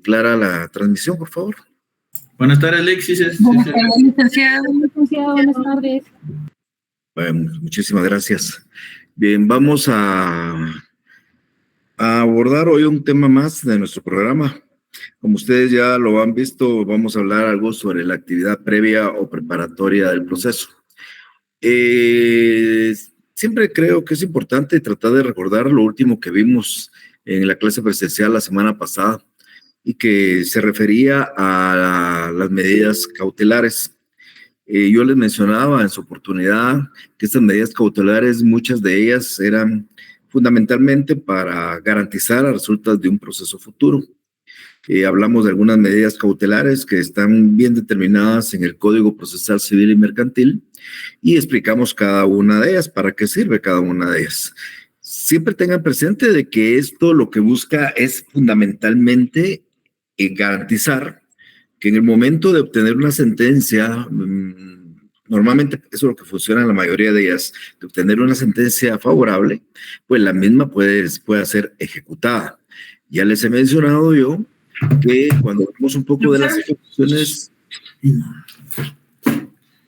Clara, la transmisión, por favor. Buenas tardes, Alexis. Buenas tardes, licenciado. Buenas tardes. Bueno, muchísimas gracias. Bien, vamos a abordar hoy un tema más de nuestro programa. Como ustedes ya lo han visto, vamos a hablar algo sobre la actividad previa o preparatoria del proceso. Siempre creo que es importante tratar de recordar lo último que vimos en la clase presencial la semana pasada y que se refería a las medidas cautelares. Yo les mencionaba en su oportunidad que estas medidas cautelares, muchas de ellas eran fundamentalmente para garantizar las resultas de un proceso futuro. Hablamos de algunas medidas cautelares que están bien determinadas en el Código Procesal Civil y Mercantil y explicamos cada una de ellas, para qué sirve cada una de ellas. Siempre tengan presente de que esto lo que busca es fundamentalmente garantizar que en el momento de obtener una sentencia, normalmente eso es lo que funciona en la mayoría de ellas, de obtener una sentencia favorable, pues la misma puede ser ejecutada. Ya les he mencionado yo que cuando vemos un poco de las ejecuciones...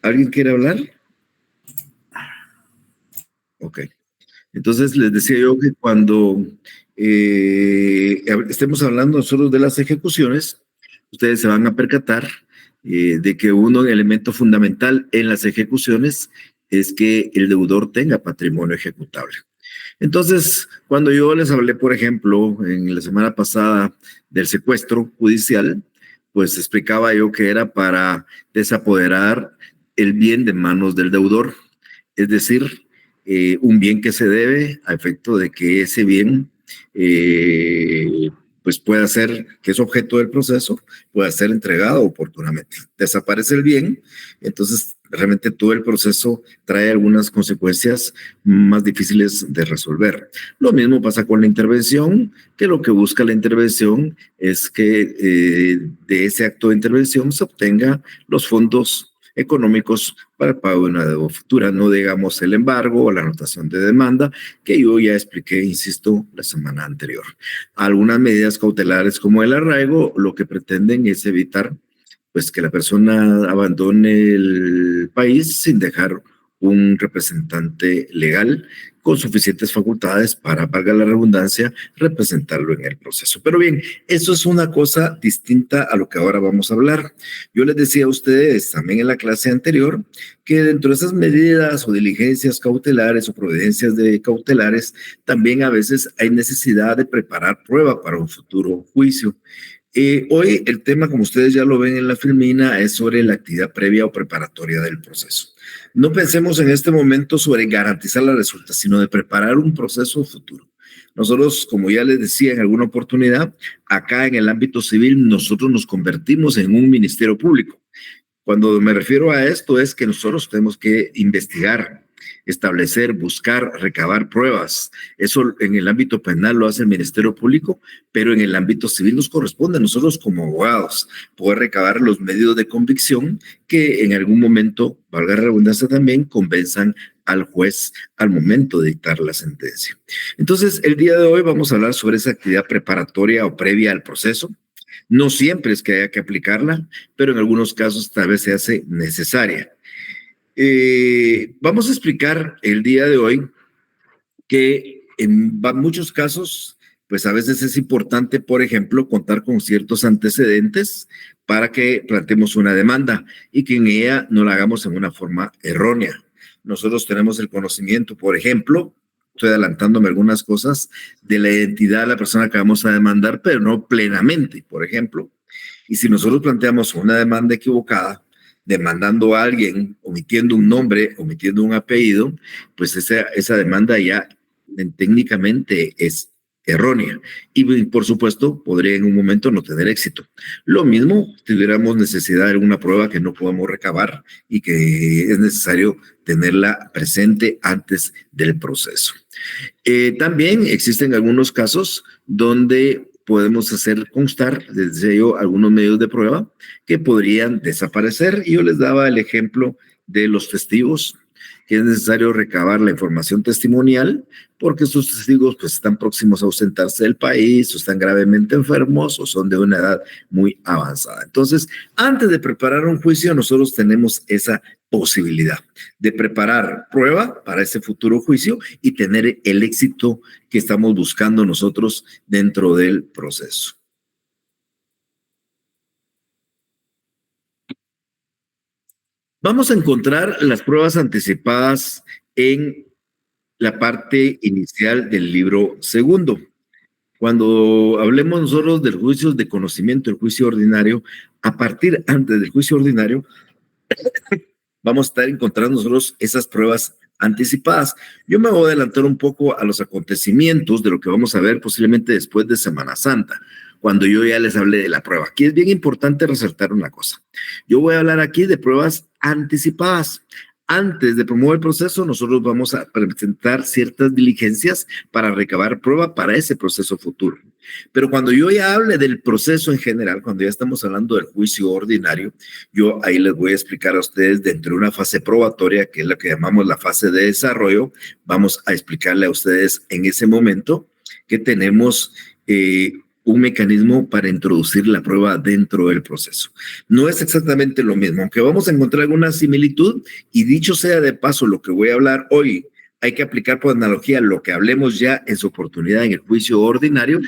¿Alguien quiere hablar? Ok. Entonces les decía yo que cuando estemos hablando nosotros de las ejecuciones, ustedes se van a percatar de que un elemento fundamental en las ejecuciones es que el deudor tenga patrimonio ejecutable. Entonces, cuando yo les hablé, por ejemplo, en la semana pasada del secuestro judicial, pues explicaba yo que era para desapoderar el bien de manos del deudor, es decir, un bien que se debe a efecto de que ese bien pues pueda ser, que es objeto del proceso, pueda ser entregado oportunamente. Desaparece el bien, entonces realmente todo el proceso trae algunas consecuencias más difíciles de resolver. Lo mismo pasa con la intervención, que lo que busca la intervención es que de ese acto de intervención se obtenga los fondos económicos para el pago de una deuda futura, no digamos el embargo o la anotación de demanda, que yo ya expliqué, insisto, la semana anterior. Algunas medidas cautelares como el arraigo, lo que pretenden es evitar pues que la persona abandone el país sin dejar un representante legal con suficientes facultades para, valga la redundancia, representarlo en el proceso. Pero bien, eso es una cosa distinta a lo que ahora vamos a hablar. Yo les decía a ustedes también en la clase anterior que dentro de esas medidas o diligencias cautelares o providencias cautelares, también a veces hay necesidad de preparar prueba para un futuro juicio. Hoy el tema, como ustedes ya lo ven en la filmina, es sobre la actividad previa o preparatoria del proceso. No pensemos en este momento sobre garantizar la resulta, sino de preparar un proceso futuro. Nosotros, como ya les decía en alguna oportunidad, acá en el ámbito civil, nosotros nos convertimos en un ministerio público. Cuando me refiero a esto es que nosotros tenemos que investigar, establecer, buscar, recabar pruebas. Eso en el ámbito penal lo hace el Ministerio Público, pero en el ámbito civil nos corresponde a nosotros como abogados poder recabar los medios de convicción que en algún momento, valga la redundancia también, convenzan al juez al momento de dictar la sentencia. Entonces, el día de hoy vamos a hablar sobre esa actividad preparatoria o previa al proceso. No siempre es que haya que aplicarla, pero en algunos casos tal vez se hace necesaria. Vamos a explicar el día de hoy que en muchos casos, pues a veces es importante, por ejemplo, contar con ciertos antecedentes para que planteemos una demanda y que en ella no la hagamos en una forma errónea. Nosotros tenemos el conocimiento, por ejemplo, estoy adelantándome algunas cosas, de la identidad de la persona que vamos a demandar, pero no plenamente, por ejemplo. Y si nosotros planteamos una demanda equivocada, demandando a alguien, omitiendo un nombre, omitiendo un apellido, pues esa demanda ya técnicamente es errónea y por supuesto podría en un momento no tener éxito. Lo mismo si tuviéramos necesidad de alguna prueba que no podemos recabar y que es necesario tenerla presente antes del proceso. También existen algunos casos donde podemos hacer constar, desde ello, algunos medios de prueba que podrían desaparecer. Y yo les daba el ejemplo de los testigos. que es necesario recabar la información testimonial porque sus testigos pues están próximos a ausentarse del país o están gravemente enfermos o son de una edad muy avanzada. Entonces, antes de preparar un juicio, nosotros tenemos esa posibilidad de preparar prueba para ese futuro juicio y tener el éxito que estamos buscando nosotros dentro del proceso. Vamos a encontrar las pruebas anticipadas en la parte inicial del libro segundo. Cuando hablemos nosotros del juicio de conocimiento, el juicio ordinario, a partir antes del juicio ordinario, vamos a estar encontrando nosotros esas pruebas anticipadas. Yo me voy a adelantar un poco a los acontecimientos de lo que vamos a ver posiblemente después de Semana Santa, cuando yo ya les hablé de la prueba. Aquí es bien importante resaltar una cosa. Yo voy a hablar aquí de pruebas anticipadas. Antes de promover el proceso, nosotros vamos a presentar ciertas diligencias para recabar prueba para ese proceso futuro. Pero cuando yo ya hable del proceso en general, cuando ya estamos hablando del juicio ordinario, yo ahí les voy a explicar a ustedes dentro de una fase probatoria, que es la que llamamos la fase de desarrollo, vamos a explicarle a ustedes en ese momento que tenemos un mecanismo para introducir la prueba dentro del proceso. No es exactamente lo mismo, aunque vamos a encontrar alguna similitud, y dicho sea de paso, lo que voy a hablar hoy hay que aplicar por analogía lo que hablemos ya en su oportunidad en el juicio ordinario.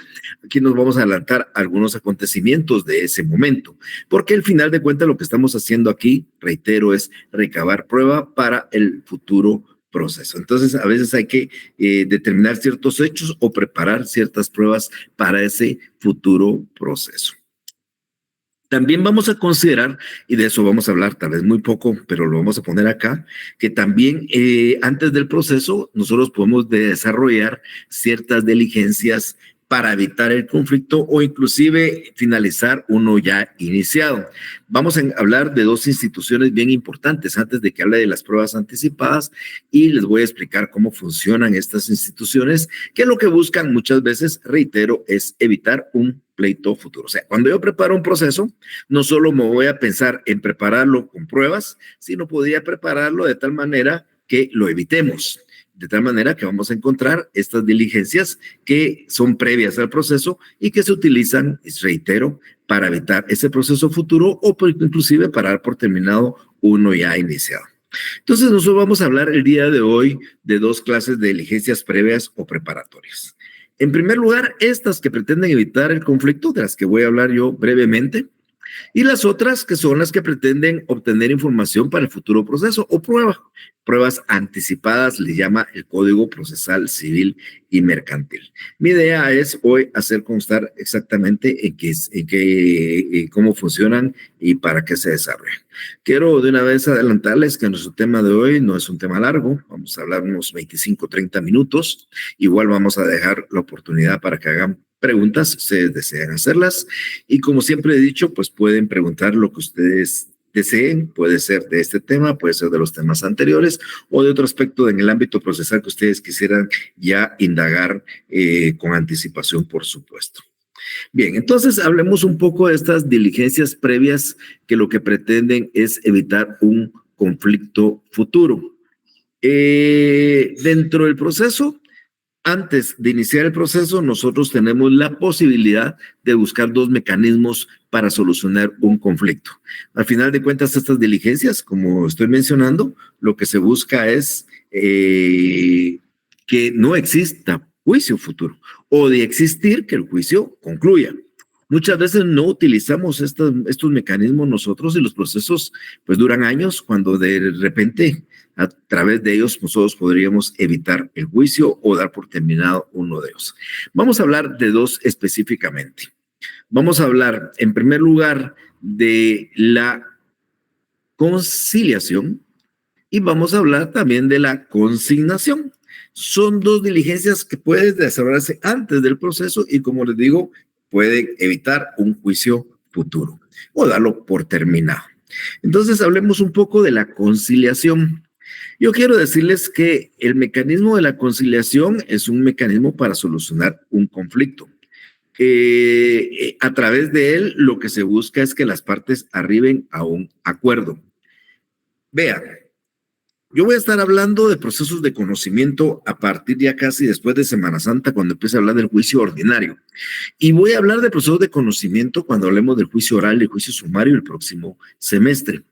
Aquí nos vamos a adelantar algunos acontecimientos de ese momento, porque al final de cuentas lo que estamos haciendo aquí, reitero, es recabar prueba para el futuro proceso. Entonces, a veces hay que determinar ciertos hechos o preparar ciertas pruebas para ese futuro proceso. También vamos a considerar, y de eso vamos a hablar tal vez muy poco, pero lo vamos a poner acá, que también antes del proceso nosotros podemos desarrollar ciertas diligencias para evitar el conflicto o inclusive finalizar uno ya iniciado. Vamos a hablar de dos instituciones bien importantes antes de que hable de las pruebas anticipadas, y les voy a explicar cómo funcionan estas instituciones, que lo que buscan muchas veces, reitero, es evitar un pleito futuro. O sea, cuando yo preparo un proceso, no solo me voy a pensar en prepararlo con pruebas, sino podría prepararlo de tal manera que lo evitemos. De tal manera que vamos a encontrar estas diligencias que son previas al proceso y que se utilizan, reitero, para evitar ese proceso futuro o inclusive para dar por terminado uno ya iniciado. Entonces, nosotros vamos a hablar el día de hoy de dos clases de diligencias previas o preparatorias. En primer lugar, estas que pretenden evitar el conflicto, de las que voy a hablar yo brevemente, y las otras que son las que pretenden obtener información para el futuro proceso o pruebas anticipadas, le llama el Código Procesal Civil y Mercantil. Mi idea es hoy hacer constar exactamente cómo funcionan y para qué se desarrollan. Quiero de una vez adelantarles que nuestro tema de hoy no es un tema largo, vamos a hablar unos 25, 30 minutos, igual vamos a dejar la oportunidad para que hagan preguntas si ustedes desean hacerlas, y como siempre he dicho, pues pueden preguntar lo que ustedes deseen, puede ser de este tema, puede ser de los temas anteriores o de otro aspecto en el ámbito procesal que ustedes quisieran ya indagar con anticipación, por supuesto. Bien, entonces hablemos un poco de estas diligencias previas que lo que pretenden es evitar un conflicto futuro. Dentro del proceso, antes de iniciar el proceso, nosotros tenemos la posibilidad de buscar dos mecanismos para solucionar un conflicto. Al final de cuentas, estas diligencias, como estoy mencionando, lo que se busca es que no exista juicio futuro, o de existir, que el juicio concluya. Muchas veces no utilizamos estos mecanismos nosotros, y los procesos pues duran años, cuando de repente a través de ellos nosotros podríamos evitar el juicio o dar por terminado uno de ellos. Vamos a hablar de dos específicamente. Vamos a hablar en primer lugar de la conciliación y vamos a hablar también de la consignación. Son dos diligencias que pueden desarrollarse antes del proceso y, como les digo, pueden evitar un juicio futuro o darlo por terminado. Entonces, hablemos un poco de la conciliación. Yo quiero decirles que el mecanismo de la conciliación es un mecanismo para solucionar un conflicto. A través de él, lo que se busca es que las partes arriben a un acuerdo. Vean, Yo voy a estar hablando de procesos de conocimiento a partir ya casi después de Semana Santa, cuando empiece a hablar del juicio ordinario. Y voy a hablar de procesos de conocimiento cuando hablemos del juicio oral y el juicio sumario el próximo semestre.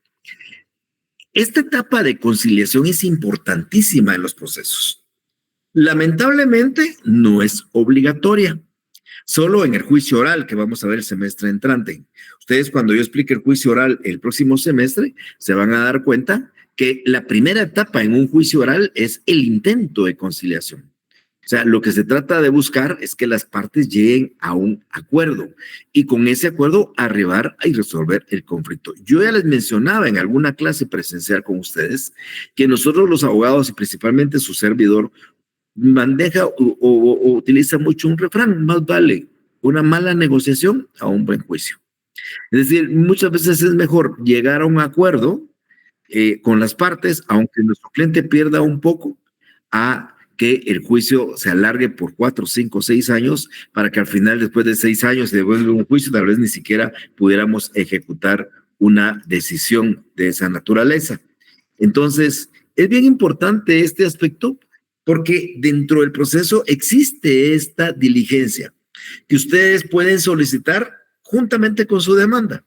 Esta etapa de conciliación es importantísima en los procesos. Lamentablemente no es obligatoria. Solo en el juicio oral que vamos a ver el semestre entrante. Ustedes, cuando yo explique el juicio oral el próximo semestre, se van a dar cuenta que la primera etapa en un juicio oral es el intento de conciliación. O sea, lo que se trata de buscar es que las partes lleguen a un acuerdo y con ese acuerdo arribar y resolver el conflicto. Yo ya les mencionaba en alguna clase presencial con ustedes que nosotros los abogados y principalmente su servidor maneja o utiliza mucho un refrán: más vale una mala negociación a un buen juicio. Es decir, muchas veces es mejor llegar a un acuerdo con las partes, aunque nuestro cliente pierda un poco, a que el juicio se alargue por 4, 5, 6 años, para que al final, después de 6 años, después de un juicio, tal vez ni siquiera pudiéramos ejecutar una decisión de esa naturaleza. Entonces, es bien importante este aspecto, porque dentro del proceso existe esta diligencia que ustedes pueden solicitar juntamente con su demanda.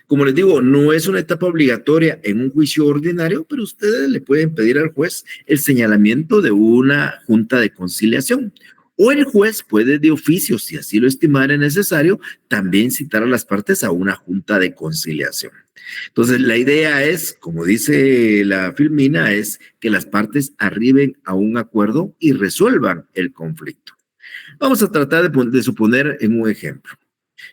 Como les digo, no es una etapa obligatoria en un juicio ordinario, pero ustedes le pueden pedir al juez el señalamiento de una junta de conciliación. O el juez puede de oficio, si así lo estimara necesario, también citar a las partes a una junta de conciliación. Entonces, la idea es, como dice la Filmina, es que las partes arriben a un acuerdo y resuelvan el conflicto. Vamos a tratar de suponer en un ejemplo.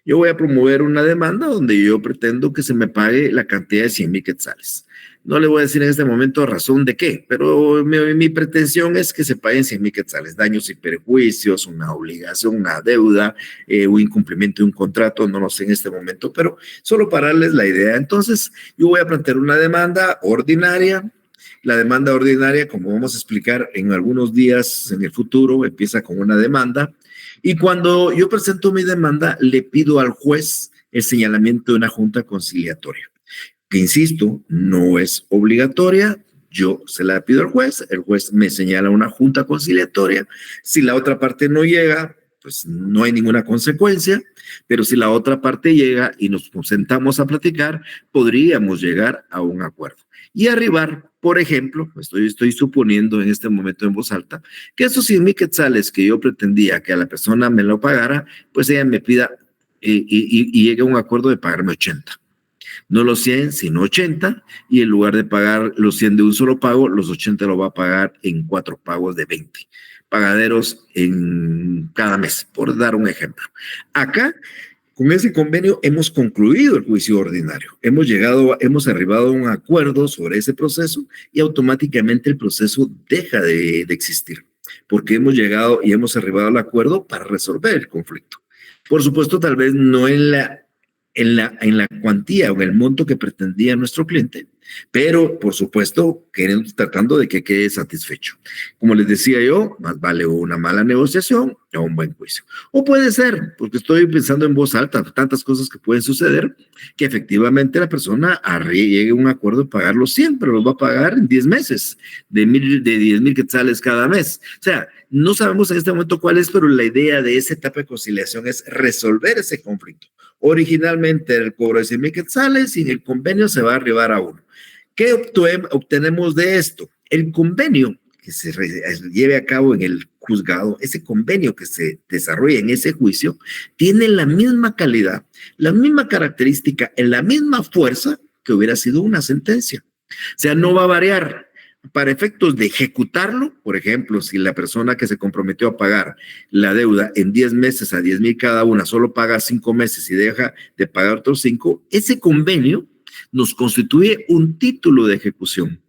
Yo voy a promover una demanda donde yo pretendo que se me pague la cantidad de 100,000 quetzales. No le voy a decir en este momento razón de qué, pero mi pretensión es que se paguen 100,000 quetzales, daños y perjuicios, una obligación, una deuda, un incumplimiento de un contrato, no lo sé en este momento, pero solo para darles la idea. Entonces, yo voy a plantear una demanda ordinaria. La demanda ordinaria, como vamos a explicar en algunos días en el futuro, empieza con una demanda. Y cuando yo presento mi demanda, le pido al juez el señalamiento de una junta conciliatoria, que insisto, no es obligatoria. Yo se la pido al juez, el juez me señala una junta conciliatoria. Si la otra parte no llega, pues no hay ninguna consecuencia, pero si la otra parte llega y nos sentamos a platicar, podríamos llegar a un acuerdo y arribar, por ejemplo, estoy suponiendo en este momento en voz alta, que esos 100,000 quetzales que yo pretendía que a la persona me lo pagara, pues ella me pida y llegue a un acuerdo de pagarme 80. No los 100, sino 80, y en lugar de pagar los 100 de un solo pago, los 80 lo va a pagar en 4 pagos de 20 pagaderos en cada mes, por dar un ejemplo. Acá, con ese convenio, hemos concluido el juicio ordinario. Hemos arribado a un acuerdo sobre ese proceso y automáticamente el proceso deja de existir, porque hemos llegado y hemos arribado al acuerdo para resolver el conflicto. Por supuesto, tal vez no en la cuantía o en el monto que pretendía nuestro cliente, pero por supuesto tratando de que quede satisfecho. Como les decía yo, más vale una mala negociación o un buen juicio. O puede ser, porque estoy pensando en voz alta, tantas cosas que pueden suceder, que efectivamente la persona llegue a un acuerdo de pagar los 100, pero los va a pagar en 10 meses, de 10,000 quetzales cada mes. O sea, no sabemos en este momento cuál es, pero la idea de esa etapa de conciliación es resolver ese conflicto. Originalmente el cobro de 100,000 quetzales y en el convenio se va a arribar a uno. ¿Qué obtenemos de esto? El convenio que se lleve a cabo en el juzgado, ese convenio que se desarrolla en ese juicio, tiene la misma calidad, la misma característica, la misma fuerza que hubiera sido una sentencia. O sea, no va a variar. Para efectos de ejecutarlo, por ejemplo, si la persona que se comprometió a pagar la deuda en 10 meses a 10,000 cada una, solo paga 5 meses y deja de pagar otros 5, ese convenio nos constituye un título de ejecución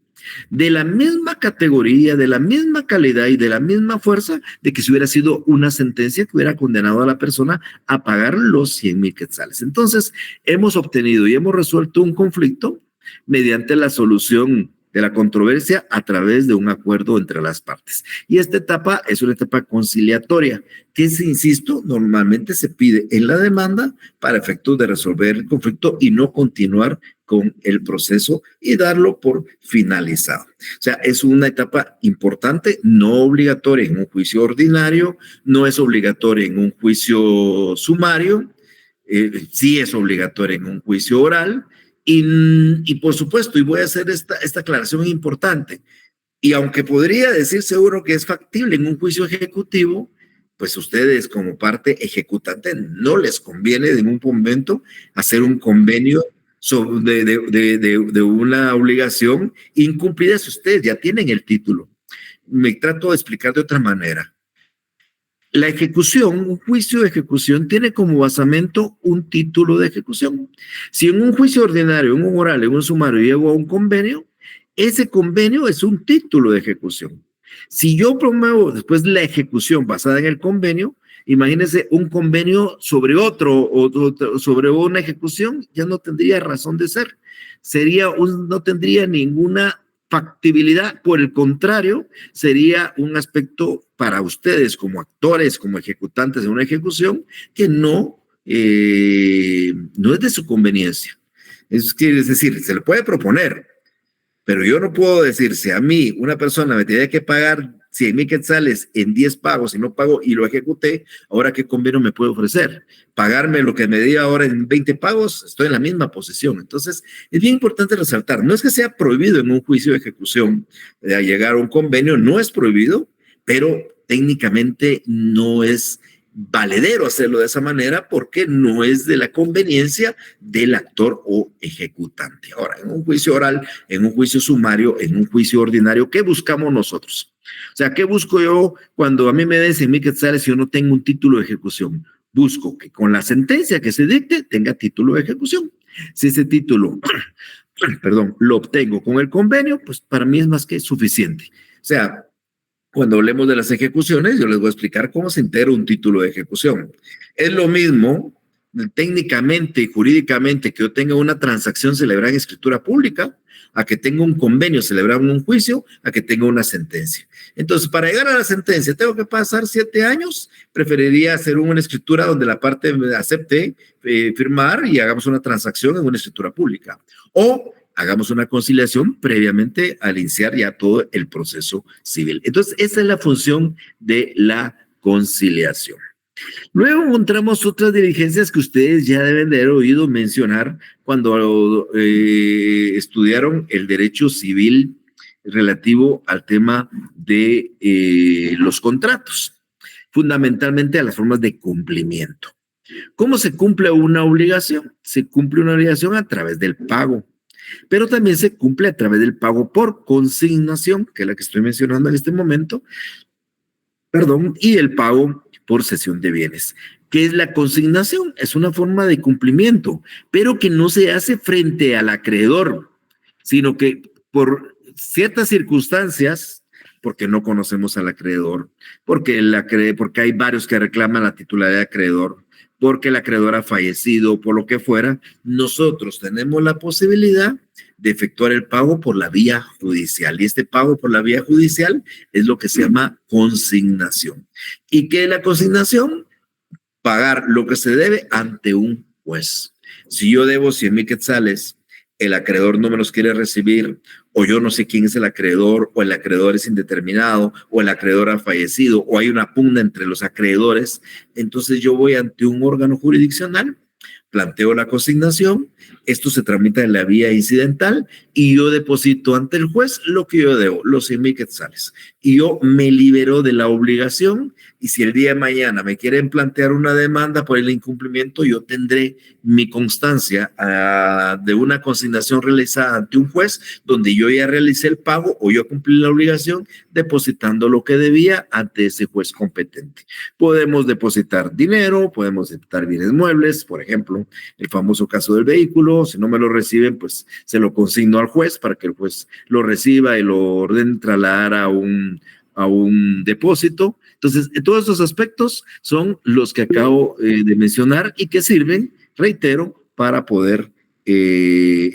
de la misma categoría, de la misma calidad y de la misma fuerza de que si hubiera sido una sentencia que hubiera condenado a la persona a pagar los 100,000 quetzales. Entonces, hemos obtenido y hemos resuelto un conflicto mediante la solución de la controversia a través de un acuerdo entre las partes. Y esta etapa es una etapa conciliatoria, que, insisto, normalmente se pide en la demanda para efectos de resolver el conflicto y no continuar con el proceso y darlo por finalizado. O sea, es una etapa importante, no obligatoria en un juicio ordinario, no es obligatoria en un juicio sumario, sí es obligatoria en un juicio oral. Y por supuesto, y voy a hacer esta aclaración importante, y aunque podría decir seguro que es factible en un juicio ejecutivo, pues ustedes como parte ejecutante no les conviene en un momento hacer un convenio de una obligación incumplida si ustedes ya tienen el título. Me trato de explicar de otra manera. La ejecución, un juicio de ejecución, tiene como basamento un título de ejecución. Si en un juicio ordinario, en un oral, en un sumario, llego a un convenio, ese convenio es un título de ejecución. Si yo promuevo después la ejecución basada en el convenio, imagínense un convenio sobre otro o sobre una ejecución, ya no tendría razón de ser. No tendría ninguna factibilidad, por el contrario, sería un aspecto para ustedes como actores, como ejecutantes de una ejecución, que no es de su conveniencia. Es decir, se le puede proponer, pero yo no puedo decir, si a mí una persona me tenía que pagar 100,000 quetzales en 10 pagos y no pago y lo ejecuté, ahora ¿qué convenio me puede ofrecer? Pagarme lo que me dio ahora en 20 pagos, estoy en la misma posición. Entonces, es bien importante resaltar, no es que sea prohibido en un juicio de ejecución llegar a un convenio, no es prohibido, pero técnicamente no es valedero hacerlo de esa manera porque no es de la conveniencia del actor o ejecutante. Ahora, en un juicio oral, en un juicio sumario, en un juicio ordinario, ¿qué buscamos nosotros? O sea, ¿qué busco yo cuando a mí me den 100,000 quetzales y yo no tengo un título de ejecución? Busco que con la sentencia que se dicte tenga título de ejecución. Si ese título, lo obtengo con el convenio, pues para mí es más que suficiente. O sea, cuando hablemos de las ejecuciones, yo les voy a explicar cómo se integra un título de ejecución. Es lo mismo, técnicamente y jurídicamente, que yo tenga una transacción celebrada en escritura pública, a que tenga un convenio celebrado en un juicio, a que tenga una sentencia. Entonces, para llegar a la sentencia, ¿tengo que pasar 7 años? Preferiría hacer una escritura donde la parte me acepte firmar y hagamos una transacción en una escritura pública. O hagamos una conciliación previamente al iniciar ya todo el proceso civil. Entonces, esa es la función de la conciliación. Luego encontramos otras diligencias que ustedes ya deben de haber oído mencionar cuando estudiaron el derecho civil relativo al tema de los contratos, fundamentalmente a las formas de cumplimiento. ¿Cómo se cumple una obligación? Se cumple una obligación a través del pago, pero también se cumple a través del pago por consignación, que es la que estoy mencionando en este momento, y el pago por cesión de bienes. ¿Qué es la consignación? Es una forma de cumplimiento, pero que no se hace frente al acreedor, sino que por ciertas circunstancias, porque no conocemos al acreedor, porque hay varios que reclaman la titularidad de acreedor, porque el acreedor ha fallecido, por lo que fuera, nosotros tenemos la posibilidad de efectuar el pago por la vía judicial. Y este pago por la vía judicial es lo que se llama consignación. ¿Y qué es la consignación? Pagar lo que se debe ante un juez. Si yo debo 100,000 quetzales, el acreedor no me los quiere recibir, o yo no sé quién es el acreedor, o el acreedor es indeterminado, o el acreedor ha fallecido, o hay una pugna entre los acreedores, entonces yo voy ante un órgano jurisdiccional, planteo la consignación, esto se tramita en la vía incidental y yo deposito ante el juez lo que yo debo, los 100,000 quetzales. Y yo me libero de la obligación y si el día de mañana me quieren plantear una demanda por el incumplimiento, yo tendré mi constancia de una consignación realizada ante un juez donde yo ya realicé el pago o yo cumplí la obligación depositando lo que debía ante ese juez competente. Podemos depositar dinero, podemos depositar bienes muebles, por ejemplo, el famoso caso del vehículo. Si no me lo reciben, pues se lo consigno al juez para que el juez lo reciba y lo ordene trasladar a un depósito. Entonces, todos esos aspectos son los que acabo de mencionar y que sirven, reitero, para poder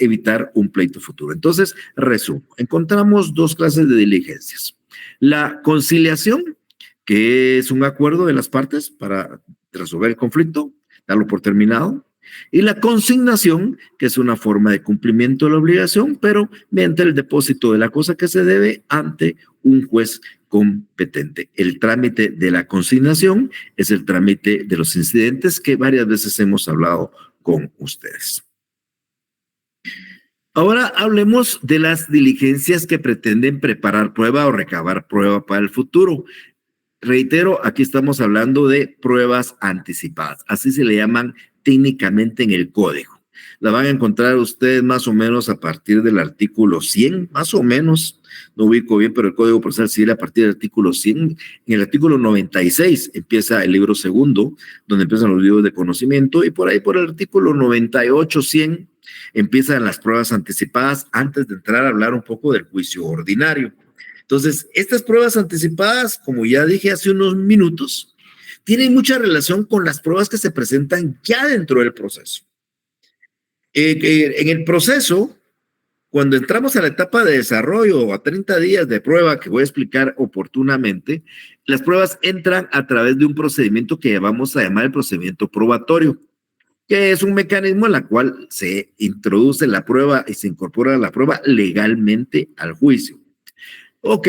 evitar un pleito futuro. Entonces, resumo, encontramos dos clases de diligencias. La conciliación, que es un acuerdo de las partes para resolver el conflicto, darlo por terminado, y la consignación, que es una forma de cumplimiento de la obligación, pero mediante el depósito de la cosa que se debe ante un juez competente. El trámite de la consignación es el trámite de los incidentes que varias veces hemos hablado con ustedes. Ahora hablemos de las diligencias que pretenden preparar prueba o recabar prueba para el futuro. Reitero, aquí estamos hablando de pruebas anticipadas, así se le llaman técnicamente en el código. La van a encontrar ustedes más o menos a partir del artículo 100, más o menos, no ubico bien, pero el Código Procesal Civil a partir del artículo 100, en el artículo 96 empieza el libro segundo, donde empiezan los libros de conocimiento, y por ahí por el artículo 98, 100, empiezan las pruebas anticipadas antes de entrar a hablar un poco del juicio ordinario. Entonces, estas pruebas anticipadas, como ya dije hace unos minutos, tienen mucha relación con las pruebas que se presentan ya dentro del proceso. En el proceso, cuando entramos a la etapa de desarrollo, a 30 días de prueba, que voy a explicar oportunamente, las pruebas entran a través de un procedimiento que vamos a llamar el procedimiento probatorio, que es un mecanismo en el cual se introduce la prueba y se incorpora la prueba legalmente al juicio. Ok,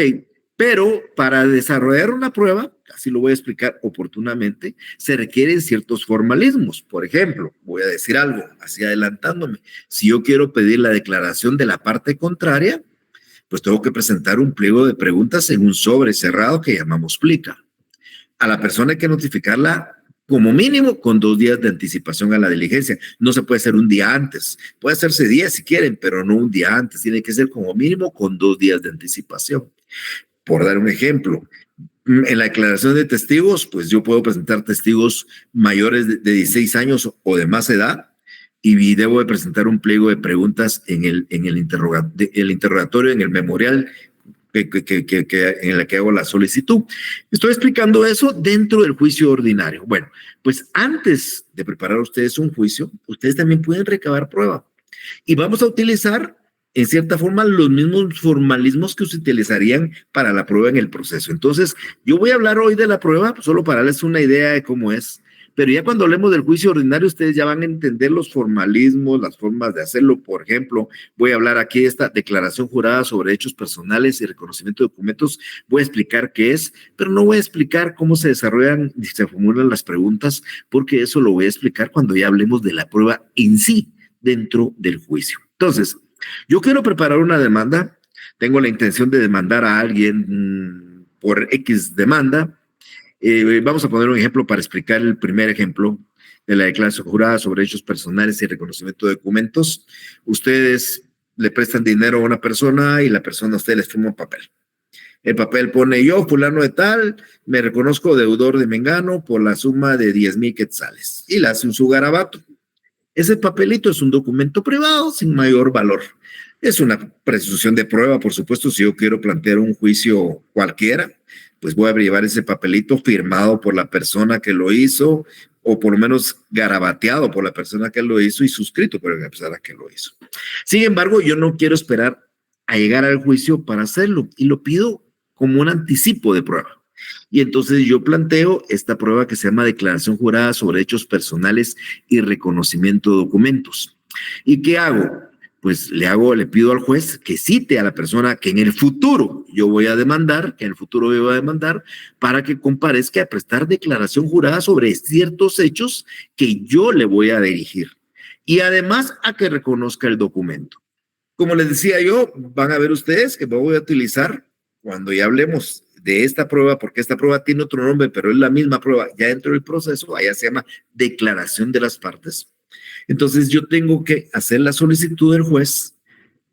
pero para desarrollar una prueba, así lo voy a explicar oportunamente, se requieren ciertos formalismos. Por ejemplo, voy a decir algo, así adelantándome. Si yo quiero pedir la declaración de la parte contraria, pues tengo que presentar un pliego de preguntas en un sobre cerrado que llamamos plica. A la persona hay que notificarla como mínimo con 2 días de anticipación a la diligencia. No se puede hacer un día antes. Puede hacerse días si quieren, pero no un día antes. Tiene que ser como mínimo con 2 días de anticipación. Por dar un ejemplo, en la declaración de testigos, pues yo puedo presentar testigos mayores de 16 años o de más edad y debo de presentar un pliego de preguntas en el interrogatorio, en el memorial en la que hago la solicitud. Estoy explicando eso dentro del juicio ordinario. Bueno, pues antes de preparar ustedes un juicio, ustedes también pueden recabar prueba. Y vamos a utilizar, en cierta forma, los mismos formalismos que se utilizarían para la prueba en el proceso. Entonces, yo voy a hablar hoy de la prueba, solo para darles una idea de cómo es. Pero ya cuando hablemos del juicio ordinario, ustedes ya van a entender los formalismos, las formas de hacerlo. Por ejemplo, voy a hablar aquí de esta declaración jurada sobre hechos personales y reconocimiento de documentos. Voy a explicar qué es, pero no voy a explicar cómo se desarrollan y se formulan las preguntas, porque eso lo voy a explicar cuando ya hablemos de la prueba en sí dentro del juicio. Entonces, yo quiero preparar una demanda. Tengo la intención de demandar a alguien por X demanda. Vamos a poner un ejemplo para explicar el primer ejemplo de la declaración jurada sobre hechos personales y reconocimiento de documentos. Ustedes le prestan dinero a una persona y la persona a ustedes les firma un papel. El papel pone: yo, fulano de tal, me reconozco deudor de Mengano por la suma de 10,000 quetzales. Y le hace un su garabato. Ese papelito es un documento privado sin mayor valor. Es una presunción de prueba, por supuesto. Si yo quiero plantear un juicio cualquiera, pues voy a llevar ese papelito firmado por la persona que lo hizo, o por lo menos garabateado por la persona que lo hizo y suscrito por la persona que lo hizo. Sin embargo, yo no quiero esperar a llegar al juicio para hacerlo, y lo pido como un anticipo de prueba. Y entonces yo planteo esta prueba que se llama declaración jurada sobre hechos personales y reconocimiento de documentos. ¿Y qué hago? Pues le pido al juez que cite a la persona que en el futuro yo voy a demandar, para que comparezca a prestar declaración jurada sobre ciertos hechos que yo le voy a dirigir. Y además a que reconozca el documento. Como les decía yo, van a ver ustedes que voy a utilizar, cuando ya hablemos de esta prueba, porque esta prueba tiene otro nombre, pero es la misma prueba ya dentro del proceso, allá se llama declaración de las partes. Entonces yo tengo que hacer la solicitud del juez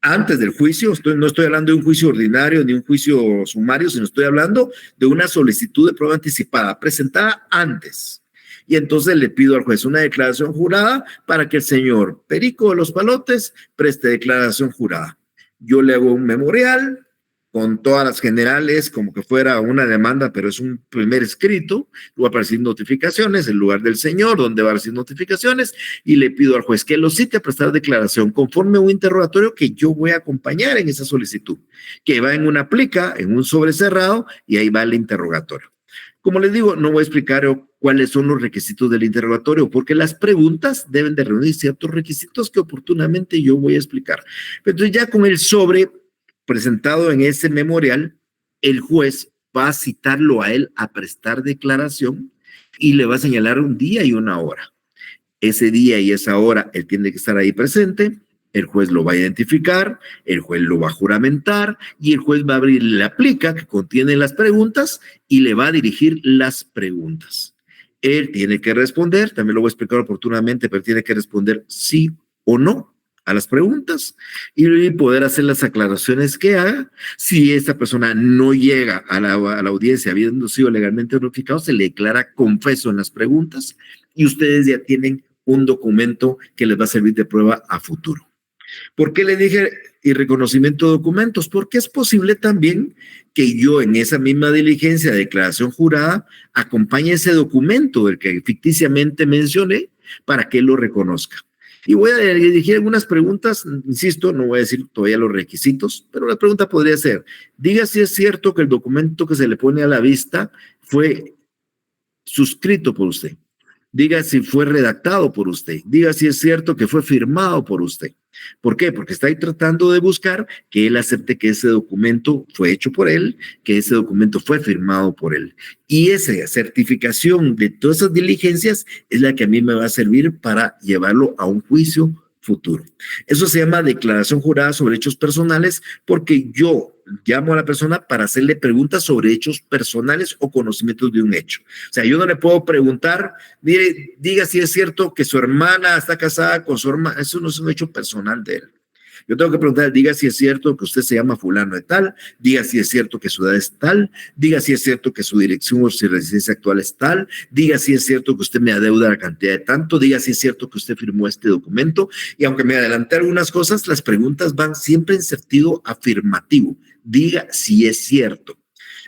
antes del juicio. No estoy hablando de un juicio ordinario ni un juicio sumario, sino estoy hablando de una solicitud de prueba anticipada presentada antes. Y entonces le pido al juez una declaración jurada para que el señor Perico de los Palotes preste declaración jurada. Yo le hago un memorial, con todas las generales, como que fuera una demanda, pero es un primer escrito, va a aparecer notificaciones, en lugar del señor, donde va a aparecer notificaciones, y le pido al juez que lo cite a prestar declaración conforme a un interrogatorio que yo voy a acompañar en esa solicitud, que va en una plica, en un sobre cerrado, y ahí va el interrogatorio. Como les digo, no voy a explicar cuáles son los requisitos del interrogatorio, porque las preguntas deben de reunir ciertos requisitos que oportunamente yo voy a explicar. Entonces ya con el sobre presentado en ese memorial, el juez va a citarlo a él a prestar declaración y le va a señalar un día y una hora. Ese día y esa hora él tiene que estar ahí presente, el juez lo va a identificar, el juez lo va a juramentar y el juez va a abrir la plica que contiene las preguntas y le va a dirigir las preguntas. Él tiene que responder, también lo voy a explicar oportunamente, pero tiene que responder sí o no a las preguntas y poder hacer las aclaraciones que haga. Si esta persona no llega a la audiencia habiendo sido legalmente notificado, se le declara confeso en las preguntas y ustedes ya tienen un documento que les va a servir de prueba a futuro. ¿Por qué le dije y reconocimiento de documentos? Porque es posible también que yo en esa misma diligencia de declaración jurada acompañe ese documento del que ficticiamente mencioné para que él lo reconozca. Y voy a dirigir algunas preguntas, insisto, no voy a decir todavía los requisitos, pero la pregunta podría ser, diga si es cierto que el documento que se le pone a la vista fue suscrito por usted. Diga si fue redactado por usted. Diga si es cierto que fue firmado por usted. ¿Por qué? Porque está ahí tratando de buscar que él acepte que ese documento fue hecho por él, que ese documento fue firmado por él. Y esa certificación de todas esas diligencias es la que a mí me va a servir para llevarlo a un juicio futuro. Eso se llama declaración jurada sobre hechos personales porque yo llamo a la persona para hacerle preguntas sobre hechos personales o conocimientos de un hecho. O sea, yo no le puedo preguntar, mire, diga si es cierto que su hermana está casada con su hermana. Eso no es un hecho personal de él. Yo tengo que preguntar, diga si es cierto que usted se llama fulano de tal, diga si es cierto que su edad es tal, diga si es cierto que su dirección o su residencia actual es tal, diga si es cierto que usted me adeuda la cantidad de tanto, diga si es cierto que usted firmó este documento. Y aunque me adelanté algunas cosas, las preguntas van siempre en sentido afirmativo. Diga si es cierto,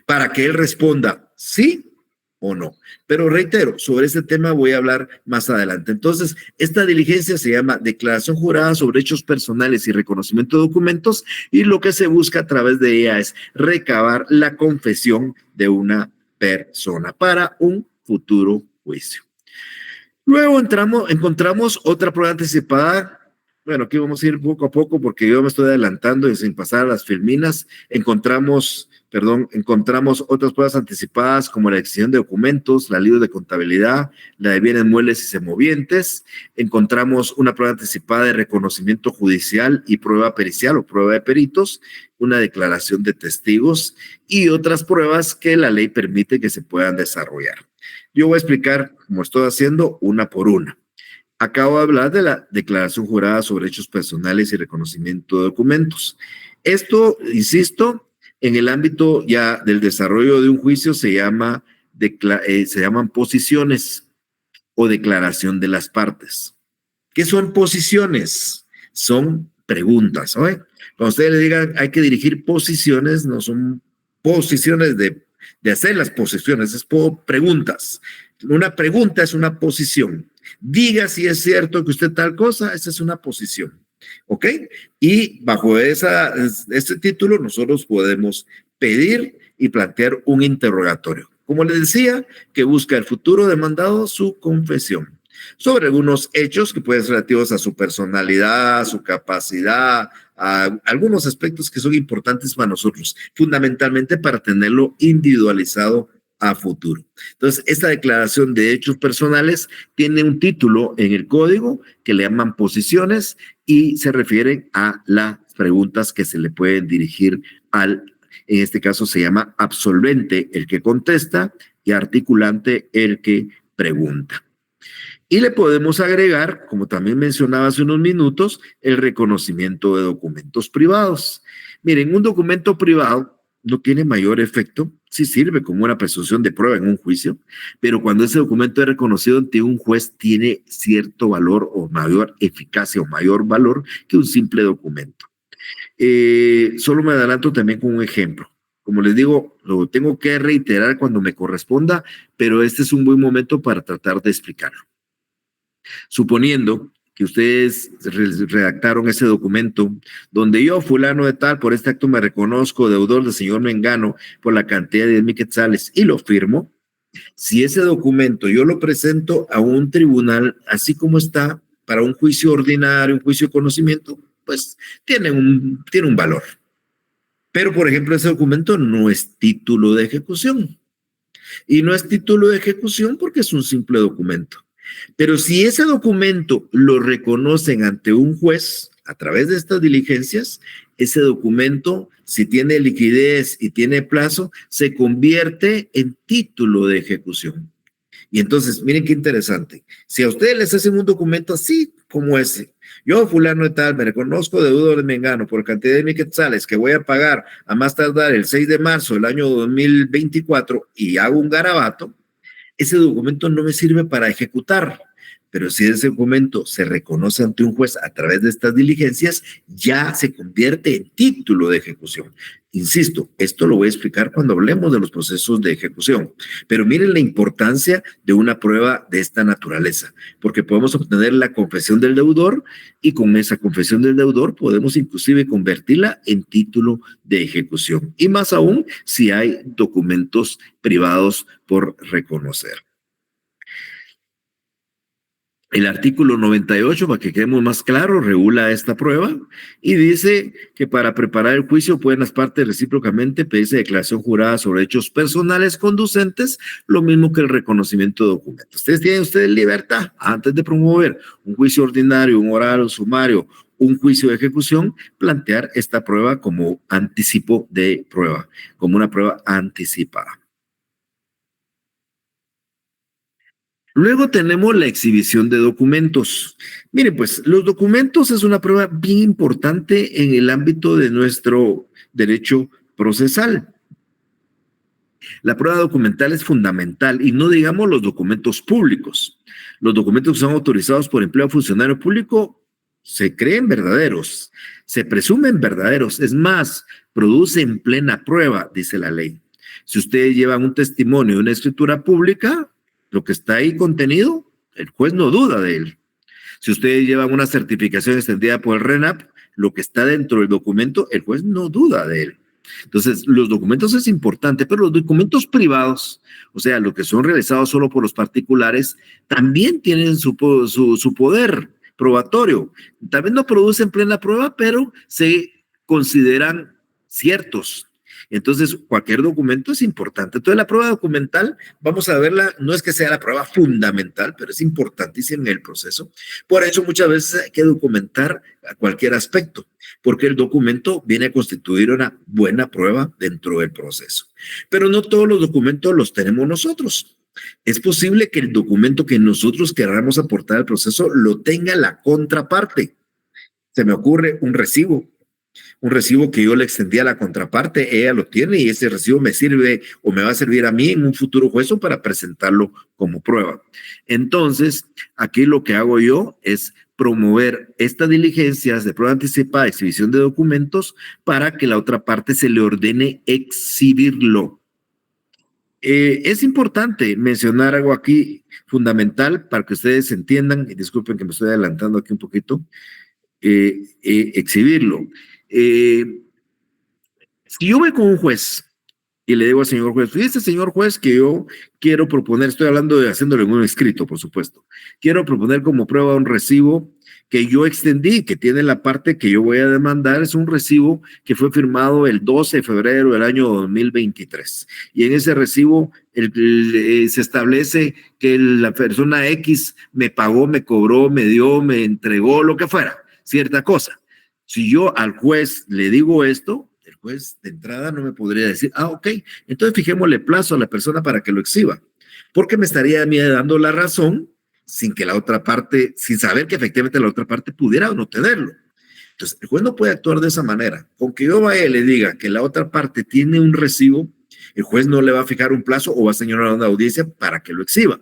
para que él responda sí o no. Pero reitero, sobre este tema voy a hablar más adelante. Entonces, esta diligencia se llama declaración jurada sobre hechos personales y reconocimiento de documentos, y lo que se busca a través de ella es recabar la confesión de una persona para un futuro juicio. Luego encontramos otra prueba anticipada. Bueno, aquí vamos a ir poco a poco porque yo me estoy adelantando y sin pasar a las filminas. Encontramos otras pruebas anticipadas como la adquisición de documentos, la ley de contabilidad, la de bienes muebles y semovientes. Encontramos una prueba anticipada de reconocimiento judicial y prueba pericial o prueba de peritos, una declaración de testigos y otras pruebas que la ley permite que se puedan desarrollar. Yo voy a explicar, como estoy haciendo, una por una. Acabo de hablar de la declaración jurada sobre hechos personales y reconocimiento de documentos. Esto, insisto, en el ámbito ya del desarrollo de un juicio se llaman posiciones o declaración de las partes. ¿Qué son posiciones? Son preguntas, ¿oye? Cuando ustedes le digan hay que dirigir posiciones, no son posiciones de hacer las posiciones, es por preguntas. Una pregunta es una posición. Diga si es cierto que usted tal cosa, esa es una posición. ¿Ok? Y bajo este título nosotros podemos pedir y plantear un interrogatorio. Como les decía, que busca el futuro demandado su confesión sobre algunos hechos que pueden ser relativos a su personalidad, a su capacidad, a algunos aspectos que son importantes para nosotros, fundamentalmente para tenerlo individualizado a futuro. Entonces, esta declaración de hechos personales tiene un título en el código que le llaman posiciones y se refieren a las preguntas que se le pueden dirigir en este caso se llama absolvente el que contesta y articulante el que pregunta. Y le podemos agregar, como también mencionaba hace unos minutos, el reconocimiento de documentos privados. Miren, un documento privado no tiene mayor efecto, sí sirve como una presunción de prueba en un juicio, pero cuando ese documento es reconocido ante un juez tiene cierto valor o mayor eficacia o mayor valor que un simple documento. Solo me adelanto también con un ejemplo. Como les digo, lo tengo que reiterar cuando me corresponda, pero este es un buen momento para tratar de explicarlo. Suponiendo que ustedes redactaron ese documento donde yo, fulano de tal, por este acto me reconozco deudor del señor Mengano por la cantidad de 10,000 quetzales y lo firmo. Si ese documento yo lo presento a un tribunal, así como está para un juicio ordinario, un juicio de conocimiento, pues tiene un valor. Pero, por ejemplo, ese documento no es título de ejecución. Y no es título de ejecución porque es un simple documento. Pero si ese documento lo reconocen ante un juez a través de estas diligencias, ese documento, si tiene liquidez y tiene plazo, se convierte en título de ejecución. Y entonces, miren qué interesante. Si a ustedes les hacen un documento así como ese, yo, fulano de tal, me reconozco deudor de Mengano por cantidad de 10,000 quetzales que voy a pagar a más tardar el 6 de marzo del año 2024 y hago un garabato, ese documento no me sirve para ejecutar. Pero si ese documento se reconoce ante un juez a través de estas diligencias, ya se convierte en título de ejecución. Insisto, esto lo voy a explicar cuando hablemos de los procesos de ejecución. Pero miren la importancia de una prueba de esta naturaleza, porque podemos obtener la confesión del deudor y con esa confesión del deudor podemos inclusive convertirla en título de ejecución. Y más aún si hay documentos privados por reconocer. El artículo 98, para que quedemos más claros, regula esta prueba y dice que para preparar el juicio pueden las partes recíprocamente pedirse declaración jurada sobre hechos personales conducentes, lo mismo que el reconocimiento de documentos. Tienen libertad antes de promover un juicio ordinario, un oral o sumario, un juicio de ejecución, plantear esta prueba como anticipo de prueba, como una prueba anticipada. Luego tenemos la exhibición de documentos. Miren, pues los documentos es una prueba bien importante en el ámbito de nuestro derecho procesal. La prueba documental es fundamental y no digamos los documentos públicos. Los documentos que son autorizados por empleo funcionario público se creen verdaderos, se presumen verdaderos. Es más, producen plena prueba, dice la ley. Si ustedes llevan un testimonio de una escritura pública, lo que está ahí contenido, el juez no duda de él. Si ustedes llevan una certificación extendida por el RENAP, lo que está dentro del documento, el juez no duda de él. Entonces, los documentos es importante, pero los documentos privados, o sea, los que son realizados solo por los particulares, también tienen su poder probatorio. También no producen plena prueba, pero se consideran ciertos. Entonces, cualquier documento es importante. Entonces, la prueba documental, vamos a verla, no es que sea la prueba fundamental, pero es importantísima en el proceso. Por eso, muchas veces hay que documentar a cualquier aspecto, porque el documento viene a constituir una buena prueba dentro del proceso. Pero no todos los documentos los tenemos nosotros. Es posible que el documento que nosotros queramos aportar al proceso lo tenga la contraparte. Se me ocurre un recibo que yo le extendí a la contraparte, ella lo tiene y ese recibo me sirve o me va a servir a mí en un futuro juicio para presentarlo como prueba. Entonces, aquí lo que hago yo es promover estas diligencias de prueba anticipada, exhibición de documentos, para que la otra parte se le ordene exhibirlo. Es importante mencionar algo aquí fundamental para que ustedes entiendan, y disculpen que me estoy adelantando aquí un poquito, exhibirlo. Si yo voy con un juez y le digo al señor juez, fíjese señor juez que yo quiero proponer, estoy hablando de haciéndole un escrito, por supuesto, quiero proponer como prueba un recibo que yo extendí, que tiene la parte que yo voy a demandar, es un recibo que fue firmado el 12 de febrero del año 2023. Y en ese recibo se establece que la persona X me pagó, me cobró, me dio, me entregó, lo que fuera, cierta cosa. Si yo al juez le digo esto, el juez de entrada no me podría decir, ok, entonces fijémosle plazo a la persona para que lo exhiba, porque me estaría a mí dando la razón sin que la otra parte, sin saber que efectivamente la otra parte pudiera o no tenerlo. Entonces, el juez no puede actuar de esa manera. Con que yo vaya y le diga que la otra parte tiene un recibo, el juez no le va a fijar un plazo o va a señalar una audiencia para que lo exhiba.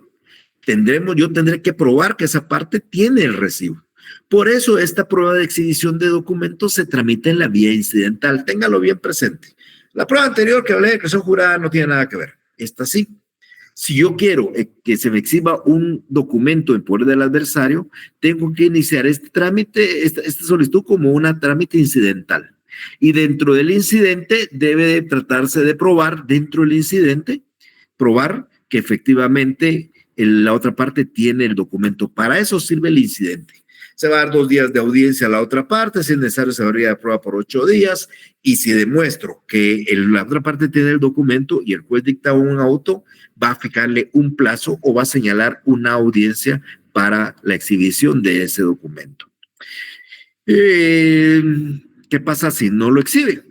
Yo tendré que probar que esa parte tiene el recibo. Por eso esta prueba de exhibición de documentos se tramita en la vía incidental. Téngalo bien presente. La prueba anterior que hablé de declaración jurada no tiene nada que ver. Esta sí. Si yo quiero que se me exhiba un documento en poder del adversario, tengo que iniciar este trámite, esta solicitud como una trámite incidental. Y dentro del incidente debe de tratarse de probar, dentro del incidente, probar que efectivamente la otra parte tiene el documento. Para eso sirve el incidente. Se va a dar 2 días de audiencia a la otra parte, si es necesario se habría de prueba por 8 días, y si demuestro que la otra parte tiene el documento y el juez dicta un auto, va a fijarle un plazo o va a señalar una audiencia para la exhibición de ese documento. ¿Qué pasa si no lo exhibe?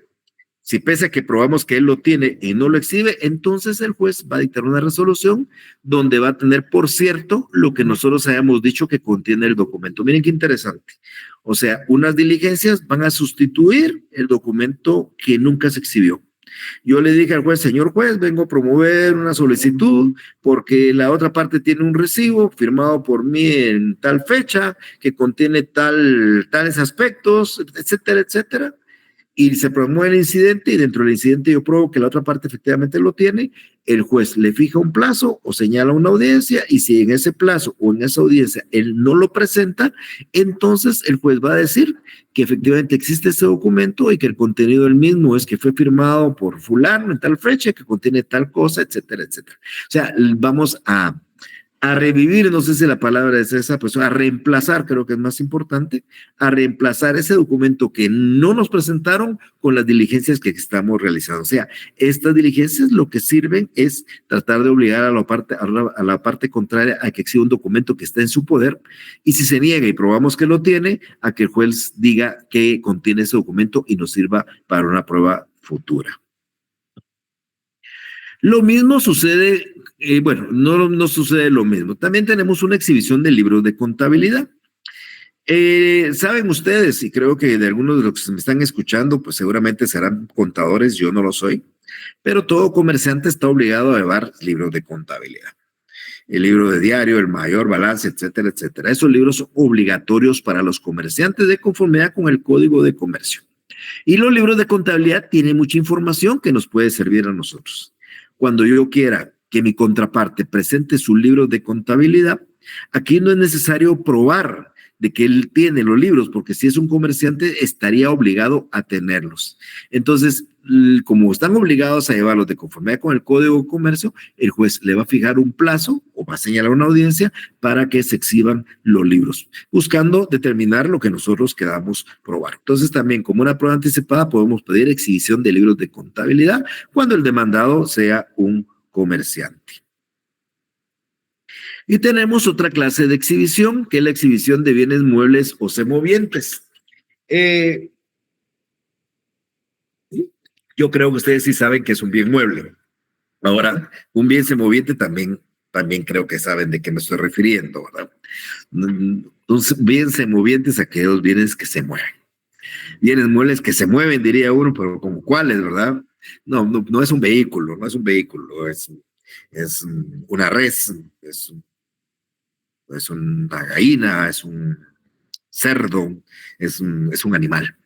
Si pese a que probamos que él lo tiene y no lo exhibe, entonces el juez va a dictar una resolución donde va a tener por cierto lo que nosotros hayamos dicho que contiene el documento. Miren qué interesante. O sea, unas diligencias van a sustituir el documento que nunca se exhibió. Yo le dije al juez, señor juez, vengo a promover una solicitud porque la otra parte tiene un recibo firmado por mí en tal fecha que contiene tales aspectos, etcétera, etcétera. Y se promueve el incidente y dentro del incidente yo pruebo que la otra parte efectivamente lo tiene, el juez le fija un plazo o señala una audiencia y si en ese plazo o en esa audiencia él no lo presenta, entonces el juez va a decir que efectivamente existe ese documento y que el contenido del mismo es que fue firmado por fulano en tal fecha, que contiene tal cosa, etcétera, etcétera. O sea, vamos a revivir, no sé si la palabra es esa, pues a reemplazar, creo que es más importante, a reemplazar ese documento que no nos presentaron con las diligencias que estamos realizando. O sea, estas diligencias lo que sirven es tratar de obligar a la parte contraria a que exhiba un documento que está en su poder y si se niega y probamos que lo tiene, a que el juez diga que contiene ese documento y nos sirva para una prueba futura. Lo mismo sucede, bueno, no sucede lo mismo. También tenemos una exhibición de libros de contabilidad. Saben ustedes, y creo que de algunos de los que me están escuchando, pues seguramente serán contadores, yo no lo soy, pero todo comerciante está obligado a llevar libros de contabilidad. El libro de diario, el mayor balance, etcétera, etcétera. Esos libros son obligatorios para los comerciantes de conformidad con el Código de Comercio. Y los libros de contabilidad tienen mucha información que nos puede servir a nosotros. Cuando yo quiera que mi contraparte presente sus libros de contabilidad, aquí no es necesario probar de que él tiene los libros, porque si es un comerciante estaría obligado a tenerlos. Entonces, como están obligados a llevarlos de conformidad con el Código de Comercio, el juez le va a fijar un plazo o va a señalar una audiencia para que se exhiban los libros, buscando determinar lo que nosotros queramos probar. Entonces, también como una prueba anticipada podemos pedir exhibición de libros de contabilidad cuando el demandado sea un comerciante. Y tenemos otra clase de exhibición, que es la exhibición de bienes muebles o semovientes. Yo creo que ustedes sí saben que es un bien mueble. Ahora, un bien semoviente también creo que saben de qué me estoy refiriendo, ¿verdad? Un bien semoviente es aquellos bienes que se mueven. Bienes muebles que se mueven, diría uno, pero como cuáles, ¿verdad? No es un vehículo, no es un vehículo, es una res, es una gallina, es un cerdo, es un animal.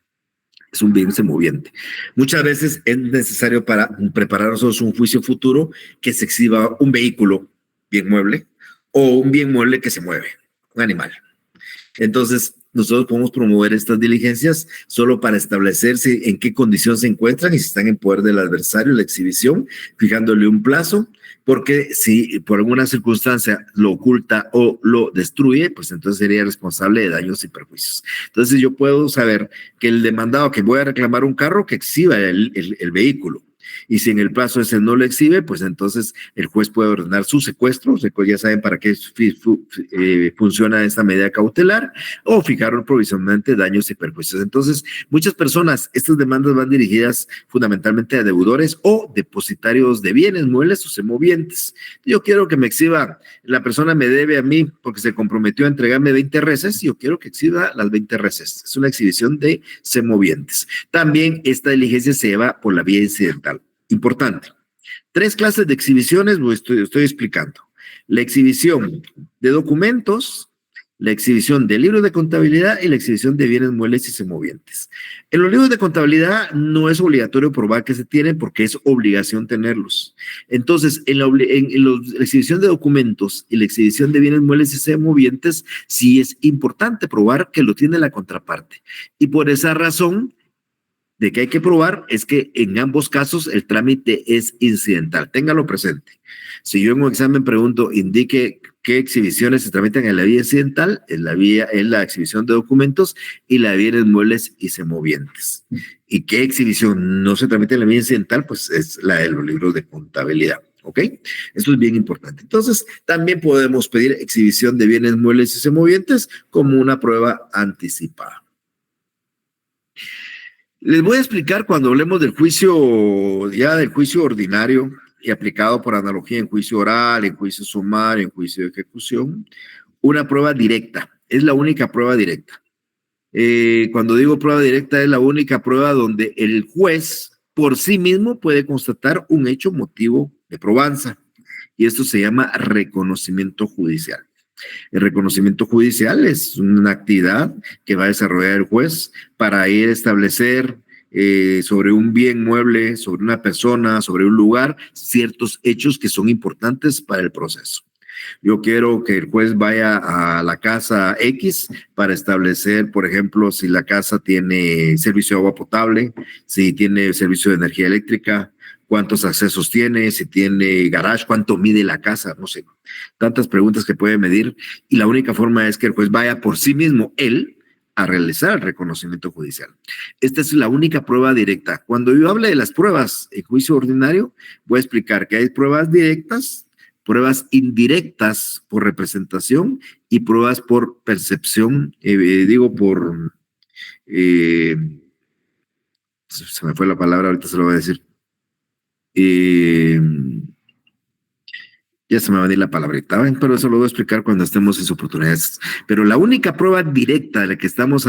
Es un bien semoviente. Muchas veces es necesario para preparar nosotros un juicio futuro que se exhiba un vehículo bien mueble o un bien mueble que se mueve, un animal. Entonces, nosotros podemos promover estas diligencias solo para establecer en qué condición se encuentran y si están en poder del adversario la exhibición, fijándole un plazo, porque si por alguna circunstancia lo oculta o lo destruye, pues entonces sería responsable de daños y perjuicios. Entonces yo puedo saber que el demandado que voy a reclamar un carro, que exhiba el vehículo. Y si en el plazo ese no lo exhibe, pues entonces el juez puede ordenar su secuestro, ya saben para qué funciona esta medida cautelar, o fijar provisionalmente daños y perjuicios. Entonces, muchas personas, estas demandas van dirigidas fundamentalmente a deudores o depositarios de bienes muebles o semovientes. Yo quiero que me exhiba, la persona me debe a mí porque se comprometió a entregarme 20 reses, yo quiero que exhiba las 20 reses. Es una exhibición de semovientes. También esta diligencia se lleva por la vía incidental. Importante. 3 clases de exhibiciones, estoy explicando. La exhibición de documentos, la exhibición de libros de contabilidad y la exhibición de bienes muebles y semovientes. En los libros de contabilidad no es obligatorio probar que se tienen porque es obligación tenerlos. Entonces, en la exhibición de documentos y la exhibición de bienes muebles y semovientes, sí es importante probar que lo tiene la contraparte. Y por esa razón de que hay que probar es que en ambos casos el trámite es incidental. Téngalo presente. Si yo en un examen pregunto, indique qué exhibiciones se tramitan en la vía incidental, es la exhibición de documentos y la de bienes muebles y semovientes. ¿Y qué exhibición no se tramita en la vía incidental? Pues es la de los libros de contabilidad. ¿Ok? Esto es bien importante. Entonces, también podemos pedir exhibición de bienes muebles y semovientes como una prueba anticipada. Les voy a explicar cuando hablemos del juicio, ya del juicio ordinario y aplicado por analogía en juicio oral, en juicio sumario, en juicio de ejecución, una prueba directa. Es la única prueba directa. Cuando digo prueba directa, es la única prueba donde el juez por sí mismo puede constatar un hecho motivo de probanza. Y esto se llama reconocimiento judicial. El reconocimiento judicial es una actividad que va a desarrollar el juez para ir a establecer sobre un bien mueble, sobre una persona, sobre un lugar, ciertos hechos que son importantes para el proceso. Yo quiero que el juez vaya a la casa X para establecer, por ejemplo, si la casa tiene servicio de agua potable, si tiene servicio de energía eléctrica, cuántos accesos tiene, si tiene garage, cuánto mide la casa, no sé. Tantas preguntas que puede medir y la única forma es que el juez vaya por sí mismo, él, a realizar el reconocimiento judicial. Esta es la única prueba directa. Cuando yo hable de las pruebas en juicio ordinario, voy a explicar que hay pruebas directas, pruebas indirectas por representación y pruebas por percepción, se me fue la palabra, ahorita se lo voy a decir. Ya se me va a venir la palabrita, pero eso lo voy a explicar cuando estemos en sus oportunidades. Pero la única prueba directa de la que vamos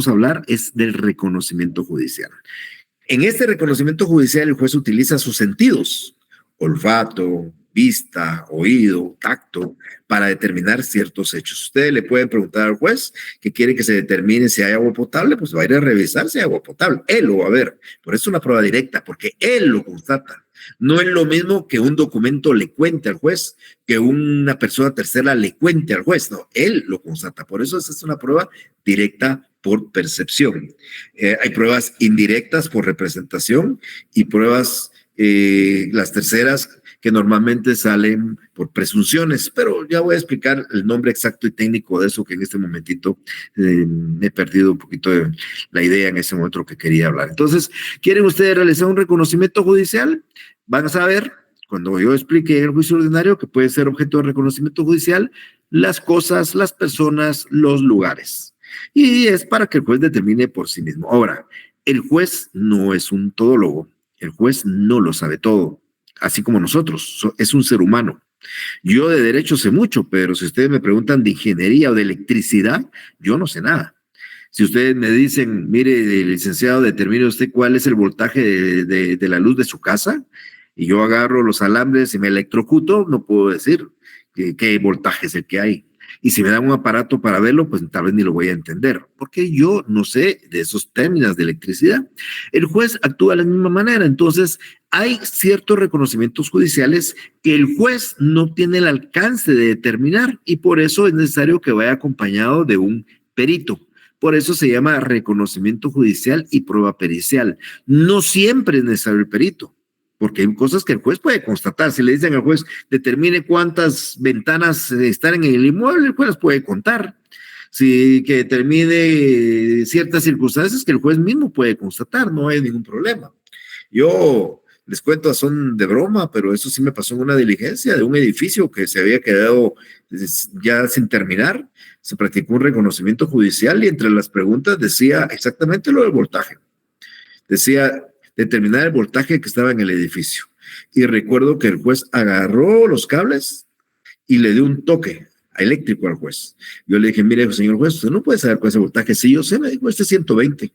a hablar es del reconocimiento judicial. En este reconocimiento judicial el juez utiliza sus sentidos, olfato, vista, oído, tacto, para determinar ciertos hechos. Ustedes le pueden preguntar al juez que quiere que se determine si hay agua potable, pues va a ir a revisar si hay agua potable. Él lo va a ver. Por eso es una prueba directa, porque él lo constata. No es lo mismo que un documento le cuente al juez, que una persona tercera le cuente al juez. No, él lo constata. Por eso esa es una prueba directa por percepción. Hay pruebas indirectas por representación y pruebas, las terceras, que normalmente salen por presunciones, pero ya voy a explicar el nombre exacto y técnico de eso, que en este momentito me he perdido un poquito de la idea en ese momento que quería hablar. Entonces, ¿quieren ustedes realizar un reconocimiento judicial? Van a saber, cuando yo explique en el juicio ordinario, que puede ser objeto de reconocimiento judicial, las cosas, las personas, los lugares. Y es para que el juez determine por sí mismo. Ahora, el juez no es un todólogo, el juez no lo sabe todo. Así como nosotros, es un ser humano. Yo de derecho sé mucho, pero si ustedes me preguntan de ingeniería o de electricidad, yo no sé nada. Si ustedes me dicen, mire, licenciado, determine usted cuál es el voltaje de la luz de su casa, y yo agarro los alambres y me electrocuto, no puedo decir qué voltaje es el que hay. Y si me dan un aparato para verlo, pues tal vez ni lo voy a entender, porque yo no sé de esos términos de electricidad. El juez actúa de la misma manera. Entonces, hay ciertos reconocimientos judiciales que el juez no tiene el alcance de determinar y por eso es necesario que vaya acompañado de un perito. Por eso se llama reconocimiento judicial y prueba pericial. No siempre es necesario el perito, porque hay cosas que el juez puede constatar. Si le dicen al juez, determine cuántas ventanas están en el inmueble, el juez las puede contar. Si que determine ciertas circunstancias que el juez mismo puede constatar, no hay ningún problema. Yo les cuento, son de broma, pero eso sí me pasó en una diligencia de un edificio que se había quedado ya sin terminar. Se practicó un reconocimiento judicial y entre las preguntas decía exactamente lo del voltaje. Decía determinar el voltaje que estaba en el edificio. Y recuerdo que el juez agarró los cables y le dio un toque eléctrico al juez. Yo le dije, mire, señor juez, usted no puede saber cuál es el voltaje. Sí, yo sé, me dijo, este es 120.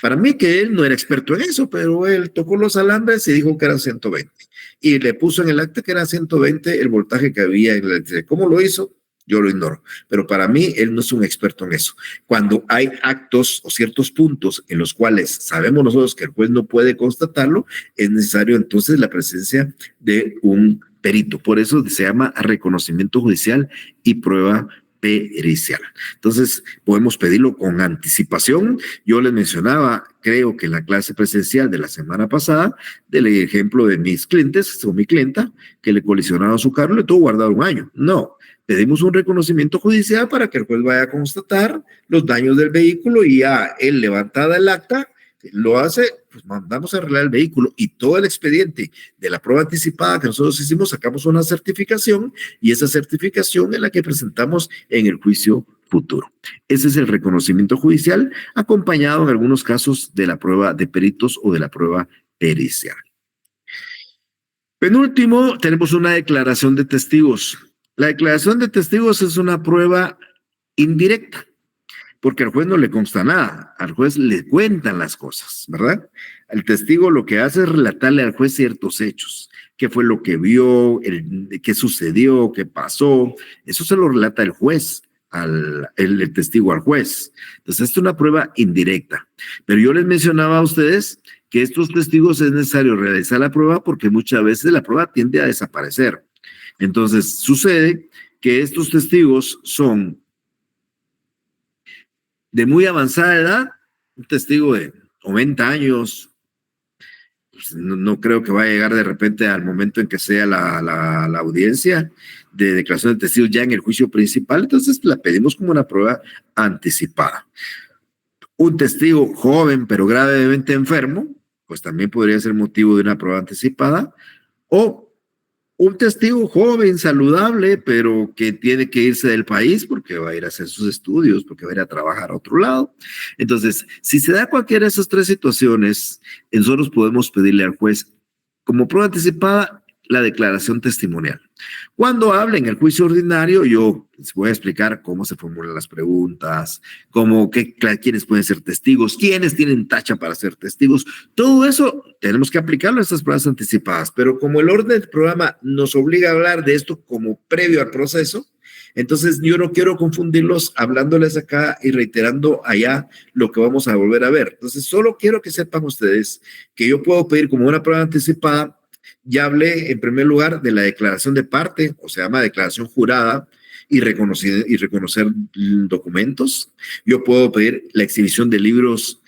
Para mí que él no era experto en eso, pero él tocó los alambres y dijo que eran 120. Y le puso en el acta que era 120 el voltaje que había en la electricidad. ¿Cómo lo hizo? yo lo ignoro. Pero para mí, él no es un experto en eso. Cuando hay actos o ciertos puntos en los cuales sabemos nosotros que el juez no puede constatarlo, es necesario entonces la presencia de un perito. Por eso se llama reconocimiento judicial y prueba pericial. Entonces, podemos pedirlo con anticipación. Yo les mencionaba, creo que en la clase presencial de la semana pasada, del ejemplo de mis clientes, o mi clienta, que le colisionaron su carro, le tuvo guardado 1 año. No, pedimos un reconocimiento judicial para que el juez vaya a constatar los daños del vehículo y ya él levantada el acta, lo hace, pues mandamos a arreglar el vehículo y todo el expediente de la prueba anticipada que nosotros hicimos, sacamos una certificación y esa certificación es la que presentamos en el juicio futuro. Ese es el reconocimiento judicial, acompañado en algunos casos de la prueba de peritos o de la prueba pericial. Penúltimo, tenemos una declaración de testigos. La declaración de testigos es una prueba indirecta, porque al juez no le consta nada, al juez le cuentan las cosas, ¿verdad? El testigo lo que hace es relatarle al juez ciertos hechos, qué fue lo que vio, qué sucedió, qué pasó, eso se lo relata el juez, el testigo al juez. Entonces, esto es una prueba indirecta, pero yo les mencionaba a ustedes que estos testigos es necesario realizar la prueba porque muchas veces la prueba tiende a desaparecer. Entonces, sucede que estos testigos son de muy avanzada edad, un testigo de 90 años, pues no creo que vaya a llegar de repente al momento en que sea la audiencia de declaración de testigos ya en el juicio principal, entonces la pedimos como una prueba anticipada. Un testigo joven pero gravemente enfermo, pues también podría ser motivo de una prueba anticipada, o un testigo joven, saludable, pero que tiene que irse del país porque va a ir a hacer sus estudios, porque va a ir a trabajar a otro lado. Entonces, si se da cualquiera de esas 3 situaciones, nosotros podemos pedirle al juez como prueba anticipada la declaración testimonial. Cuando hable en el juicio ordinario, yo les voy a explicar cómo se formulan las preguntas, quiénes pueden ser testigos, quiénes tienen tacha para ser testigos. Todo eso tenemos que aplicarlo a estas pruebas anticipadas, pero como el orden del programa nos obliga a hablar de esto como previo al proceso, entonces yo no quiero confundirlos hablándoles acá y reiterando allá lo que vamos a volver a ver. Entonces solo quiero que sepan ustedes que yo puedo pedir como una prueba anticipada. Ya hablé en primer lugar de la declaración de parte, o se llama declaración jurada, y reconocer documentos. Yo puedo pedir la exhibición de libros,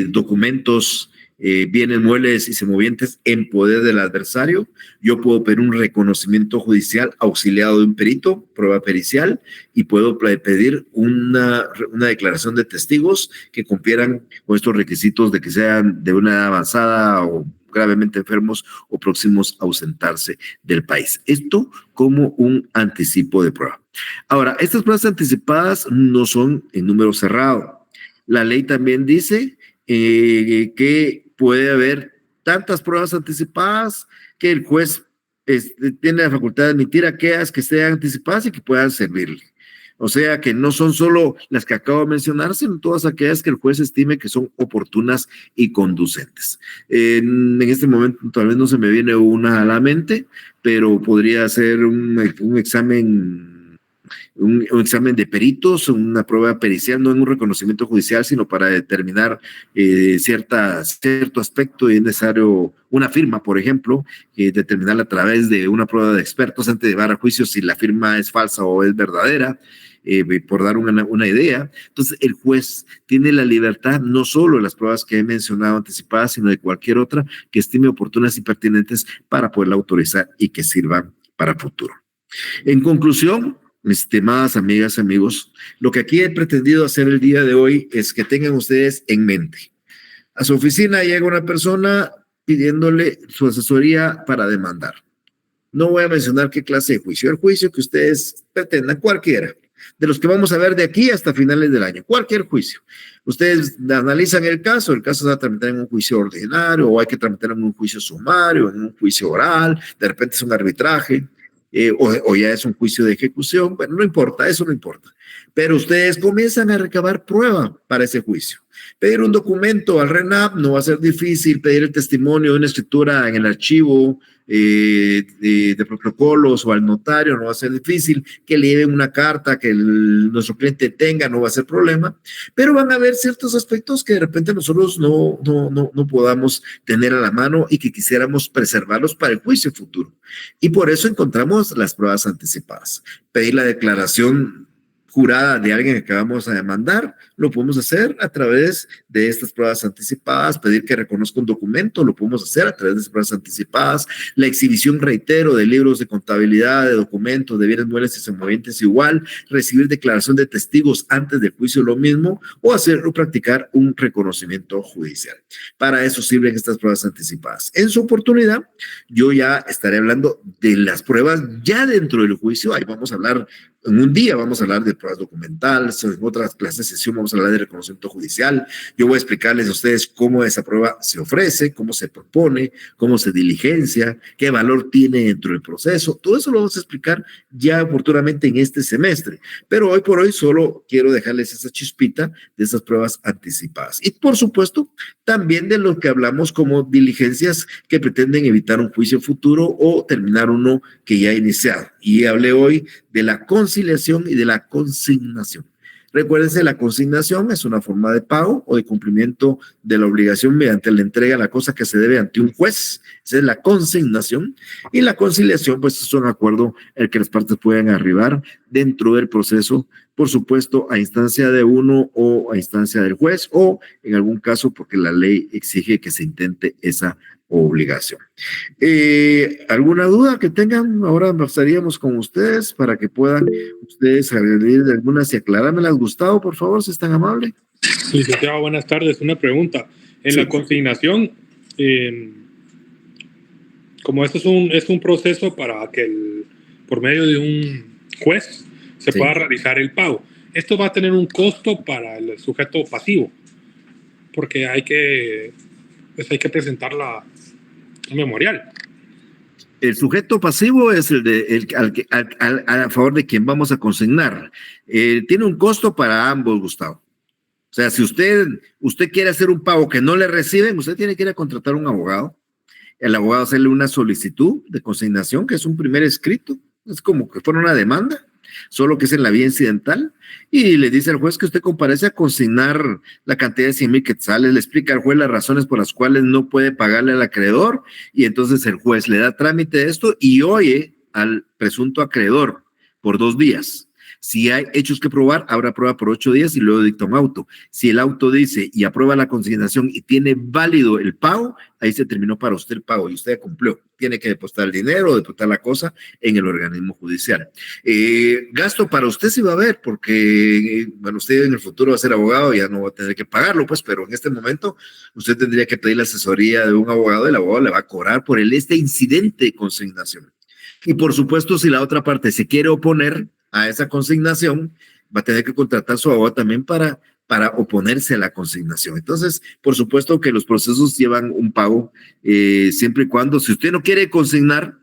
documentos, bienes muebles y semovientes en poder del adversario. Yo puedo pedir un reconocimiento judicial auxiliado de un perito, prueba pericial, y puedo pedir una declaración de testigos que cumplieran con estos requisitos de que sean de una edad avanzada o gravemente enfermos o próximos a ausentarse del país. Esto como un anticipo de prueba. Ahora, estas pruebas anticipadas no son en número cerrado. La ley también dice que puede haber tantas pruebas anticipadas que el juez tiene la facultad de admitir aquellas que sean anticipadas y que puedan servirle. O sea que no son solo las que acabo de mencionar, sino todas aquellas que el juez estime que son oportunas y conducentes. En este momento tal vez no se me viene una a la mente, pero podría ser un examen de peritos, una prueba pericial, no en un reconocimiento judicial, sino para determinar cierto aspecto y es necesario una firma, por ejemplo, determinarla a través de una prueba de expertos antes de llevar a juicio si la firma es falsa o es verdadera. Por dar una idea. Entonces, el juez tiene la libertad no solo de las pruebas que he mencionado anticipadas, sino de cualquier otra que estime oportunas y pertinentes para poderla autorizar y que sirvan para futuro. En conclusión, mis estimadas amigas y amigos, lo que aquí he pretendido hacer el día de hoy es que tengan ustedes en mente. A su oficina llega una persona pidiéndole su asesoría para demandar. No voy a mencionar qué clase de juicio, el juicio que ustedes pretendan, cualquiera. De los que vamos a ver de aquí hasta finales del año, cualquier juicio. Ustedes analizan el caso se va a tramitar en un juicio ordinario o hay que tramitar en un juicio sumario, en un juicio oral, de repente es un arbitraje o ya es un juicio de ejecución. Bueno, no importa, eso no importa. Pero ustedes comienzan a recabar prueba para ese juicio. Pedir un documento al RENAP no va a ser difícil, pedir el testimonio de una escritura en el archivo de protocolos o al notario no va a ser difícil, que le lleven una carta que nuestro cliente tenga no va a ser problema, pero van a haber ciertos aspectos que de repente nosotros no podamos tener a la mano y que quisiéramos preservarlos para el juicio futuro. Y por eso encontramos las pruebas anticipadas. Pedir la declaración jurada de alguien que vamos a demandar, lo podemos hacer a través de estas pruebas anticipadas, pedir que reconozca un documento, lo podemos hacer a través de estas pruebas anticipadas, la exhibición, reitero, de libros de contabilidad, de documentos, de bienes muebles y semovientes igual, recibir declaración de testigos antes del juicio lo mismo, o hacer o practicar un reconocimiento judicial. Para eso sirven estas pruebas anticipadas. En su oportunidad, yo ya estaré hablando de las pruebas ya dentro del juicio, ahí vamos a hablar. En un día vamos a hablar de pruebas documentales, en otras clases de sesión vamos a hablar de reconocimiento judicial. Yo voy a explicarles a ustedes cómo esa prueba se ofrece, cómo se propone, cómo se diligencia, qué valor tiene dentro del proceso. Todo eso lo vamos a explicar ya oportunamente en este semestre. Pero hoy por hoy solo quiero dejarles esa chispita de esas pruebas anticipadas. Y por supuesto, también de lo que hablamos como diligencias que pretenden evitar un juicio futuro o terminar uno que ya ha iniciado. Y hablé hoy de la conciliación y de la consignación. Recuérdense, la consignación es una forma de pago o de cumplimiento de la obligación mediante la entrega de la cosa que se debe ante un juez. Esa es la consignación. Y la conciliación, pues, es un acuerdo el que las partes pueden arribar dentro del proceso, por supuesto, a instancia de uno o a instancia del juez, o en algún caso porque la ley exige que se intente esa obligación. ¿Alguna duda que tengan? Ahora pasaríamos con ustedes para que puedan ustedes añadir de algunas y aclarármelas. Gustavo, por favor, si es tan amable. Licenciado, buenas tardes. Una pregunta. En la consignación, como esto es un proceso para que por medio de un juez se pueda realizar el pago, esto va a tener un costo para el sujeto pasivo, porque hay que presentar un memorial. El sujeto pasivo es a favor de quien vamos a consignar. Tiene un costo para ambos, Gustavo. O sea, si usted quiere hacer un pago que no le reciben, usted tiene que ir a contratar un abogado. El abogado hacerle una solicitud de consignación, que es un primer escrito. Es como que fuera una demanda, solo que es en la vía incidental, y le dice al juez que usted comparece a consignar la cantidad de 100,000 quetzales, le explica al juez las razones por las cuales no puede pagarle al acreedor, y entonces el juez le da trámite de esto y oye al presunto acreedor por 2 días. Si hay hechos que probar, habrá prueba por 8 días y luego dicta un auto. Si el auto dice y aprueba la consignación y tiene válido el pago, ahí se terminó para usted el pago y usted ya cumplió. Tiene que depositar el dinero o depositar la cosa en el organismo judicial. Gasto para usted sí va a haber, porque bueno, usted en el futuro va a ser abogado y ya no va a tener que pagarlo, pues, pero en este momento usted tendría que pedir la asesoría de un abogado y el abogado le va a cobrar por este incidente de consignación. Y por supuesto, si la otra parte se quiere oponer a esa consignación, va a tener que contratar a su abogado también para oponerse a la consignación. Entonces, por supuesto que los procesos llevan un pago, siempre y cuando, si usted no quiere consignar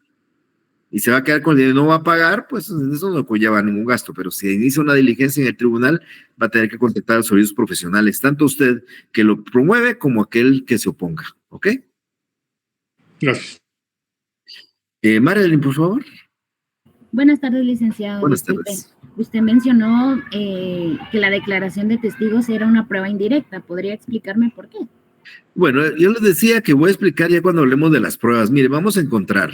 y se va a quedar con el dinero y no va a pagar, pues eso no conlleva ningún gasto, pero si inicia una diligencia en el tribunal, va a tener que contratar a los servicios profesionales, tanto usted que lo promueve como aquel que se oponga, ¿ok? Gracias. Marilyn, por favor. Buenas tardes, licenciado. Buenas tardes. Usted mencionó que la declaración de testigos era una prueba indirecta. ¿Podría explicarme por qué? Bueno, yo les decía que voy a explicar ya cuando hablemos de las pruebas. Mire, vamos a encontrar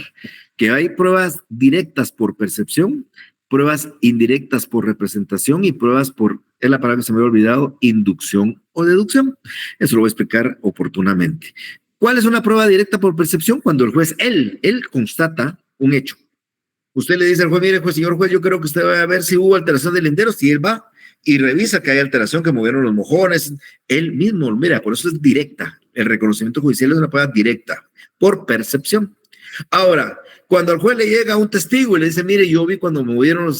que hay pruebas directas por percepción, pruebas indirectas por representación y pruebas por, es la palabra que se me había olvidado, inducción o deducción. Eso lo voy a explicar oportunamente. ¿Cuál es una prueba directa por percepción? Cuando el juez, él constata un hecho. Usted le dice al juez, mire, juez, señor juez, yo creo que usted va a ver si hubo alteración de linderos, y él va y revisa que hay alteración, que movieron los mojones, él mismo, mira, por eso es directa. El reconocimiento judicial es una prueba directa, por percepción. Ahora, cuando al juez le llega un testigo y le dice, mire, yo vi cuando movieron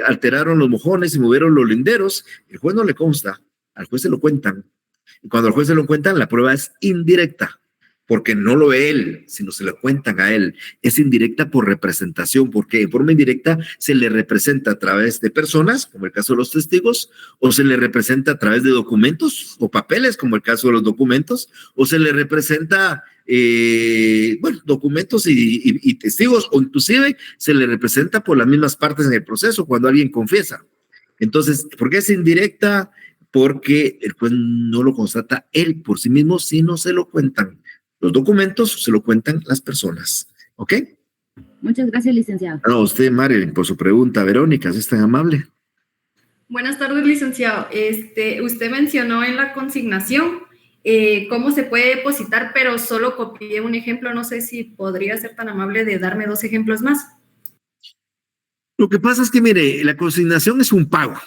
alteraron los mojones y movieron los linderos, el juez no le consta, al juez se lo cuentan. Y cuando al juez se lo cuentan, la prueba es indirecta. porque no lo ve él, sino se lo cuentan a él. Es indirecta por representación, porque en forma indirecta se le representa a través de personas, como el caso de los testigos, o se le representa a través de documentos o papeles, como el caso de los documentos, o se le representa, documentos y testigos, o inclusive se le representa por las mismas partes en el proceso cuando alguien confiesa. Entonces, ¿por qué es indirecta? Porque el juez no lo constata él por sí mismo, sino se lo cuentan los documentos, se lo cuentan las personas. ¿Ok? Muchas gracias, licenciado. A usted, Marilyn, por su pregunta. Verónica, si es tan amable. Buenas tardes, licenciado. Usted mencionó en la consignación cómo se puede depositar, pero solo copié un ejemplo. No sé si podría ser tan amable de darme 2 ejemplos más. Lo que pasa es que, mire, la consignación es un pago.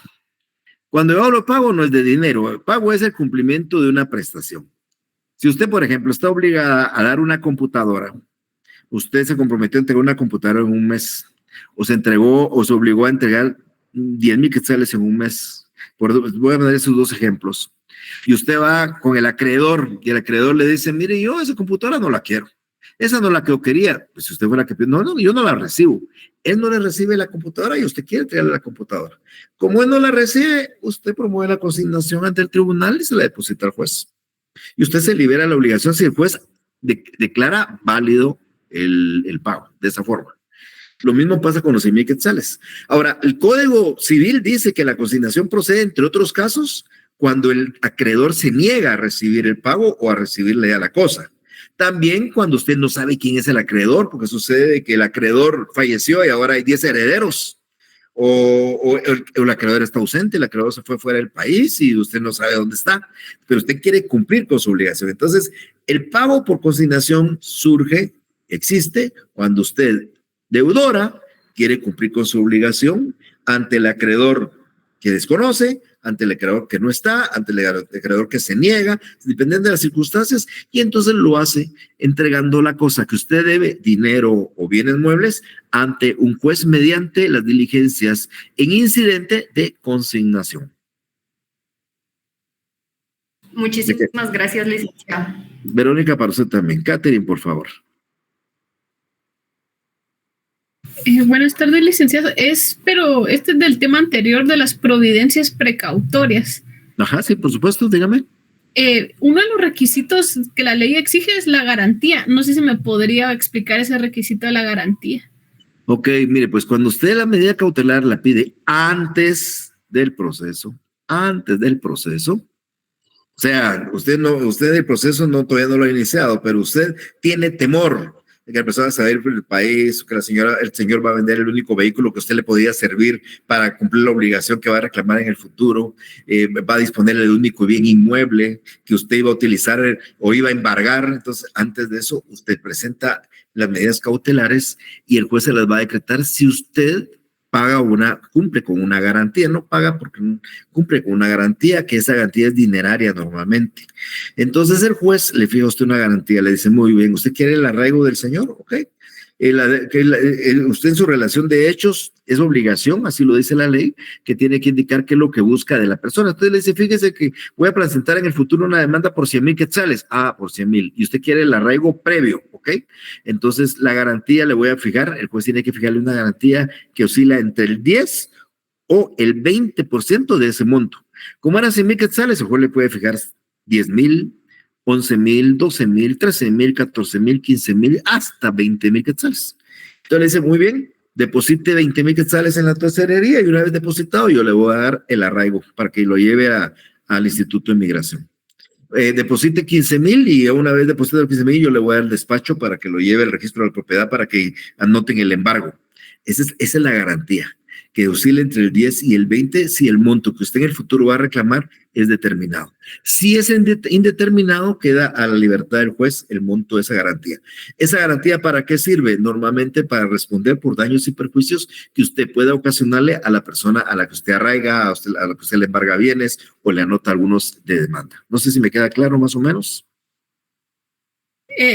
Cuando yo hablo pago no es de dinero, el pago es el cumplimiento de una prestación. Si usted, por ejemplo, está obligada a dar una computadora, usted se comprometió a entregar una computadora en un mes, o se entregó o se obligó a entregar 10,000 quetzales en un mes. Voy a poner esos 2 ejemplos. Y usted va con el acreedor y el acreedor le dice, mire, yo esa computadora no la quiero. Esa no es la que yo quería. Pues si usted fuera que no, yo no la recibo. Él no le recibe la computadora y usted quiere entregarle la computadora. Como él no la recibe, usted promueve la consignación ante el tribunal y se la deposita al juez. Y usted se libera la obligación si el juez declara válido el pago de esa forma. Lo mismo pasa con los 100,000 quetzales. Ahora, el Código Civil dice que la consignación procede, entre otros casos, cuando el acreedor se niega a recibir el pago o a recibirle ya la cosa. También cuando usted no sabe quién es el acreedor, porque sucede que el acreedor falleció y ahora hay 10 herederos. O el acreedor está ausente, el acreedor se fue fuera del país y usted no sabe dónde está, pero usted quiere cumplir con su obligación. Entonces, el pago por consignación existe cuando usted, deudora, quiere cumplir con su obligación ante el acreedor que desconoce, ante el acreedor que no está, ante el acreedor que se niega, dependiendo de las circunstancias, y entonces lo hace entregando la cosa que usted debe, dinero o bienes muebles, ante un juez mediante las diligencias en incidente de consignación. Muchísimas gracias, licenciado. Verónica, para usted también. Catherine, por favor. Buenas tardes, licenciado. Pero este es del tema anterior de las providencias precautorias. Ajá, sí, por supuesto, dígame. Uno de los requisitos que la ley exige es la garantía. No sé si me podría explicar ese requisito de la garantía. Ok, mire, pues cuando usted la medida cautelar la pide antes del proceso, o sea, usted el proceso todavía no lo ha iniciado, pero usted tiene temor de que la persona se va a ir por el país, que el señor va a vender el único vehículo que a usted le podía servir para cumplir la obligación que va a reclamar en el futuro, va a disponer del único bien inmueble que usted iba a utilizar o iba a embargar. Entonces, antes de eso, usted presenta las medidas cautelares y el juez se las va a decretar si usted cumple con una garantía, no paga porque cumple con una garantía, que esa garantía es dineraria normalmente. Entonces el juez le fija a usted una garantía, le dice, muy bien, ¿usted quiere el arraigo del señor? Ok. Usted en su relación de hechos es obligación, así lo dice la ley, que tiene que indicar qué es lo que busca de la persona. Entonces le dice, fíjese que voy a presentar en el futuro una demanda por 100,000 quetzales. Por 100,000. Y usted quiere el arraigo previo, ¿ok? Entonces la garantía le voy a fijar, el juez tiene que fijarle una garantía que oscila entre el 10 o el 20% de ese monto. Como eran 100,000 quetzales, el juez le puede fijar 10,000, 11,000, 12,000, 13,000, 14,000, 15,000, hasta 20,000 quetzales. Entonces le dice, muy bien, deposite 20,000 quetzales en la tesorería y una vez depositado yo le voy a dar el arraigo para que lo lleve al Instituto de Migración. Deposite 15,000 y una vez depositado 15,000 yo le voy a dar el despacho para que lo lleve al registro de la propiedad para que anoten el embargo. Esa es la garantía, que oscila entre el 10 y el 20 si el monto que usted en el futuro va a reclamar es determinado. Si es indeterminado, queda a la libertad del juez el monto de esa garantía. ¿Esa garantía para qué sirve? Normalmente para responder por daños y perjuicios que usted pueda ocasionarle a la persona a la que usted arraiga, a la que usted le embarga bienes o le anota algunos de demanda. No sé si me queda claro más o menos.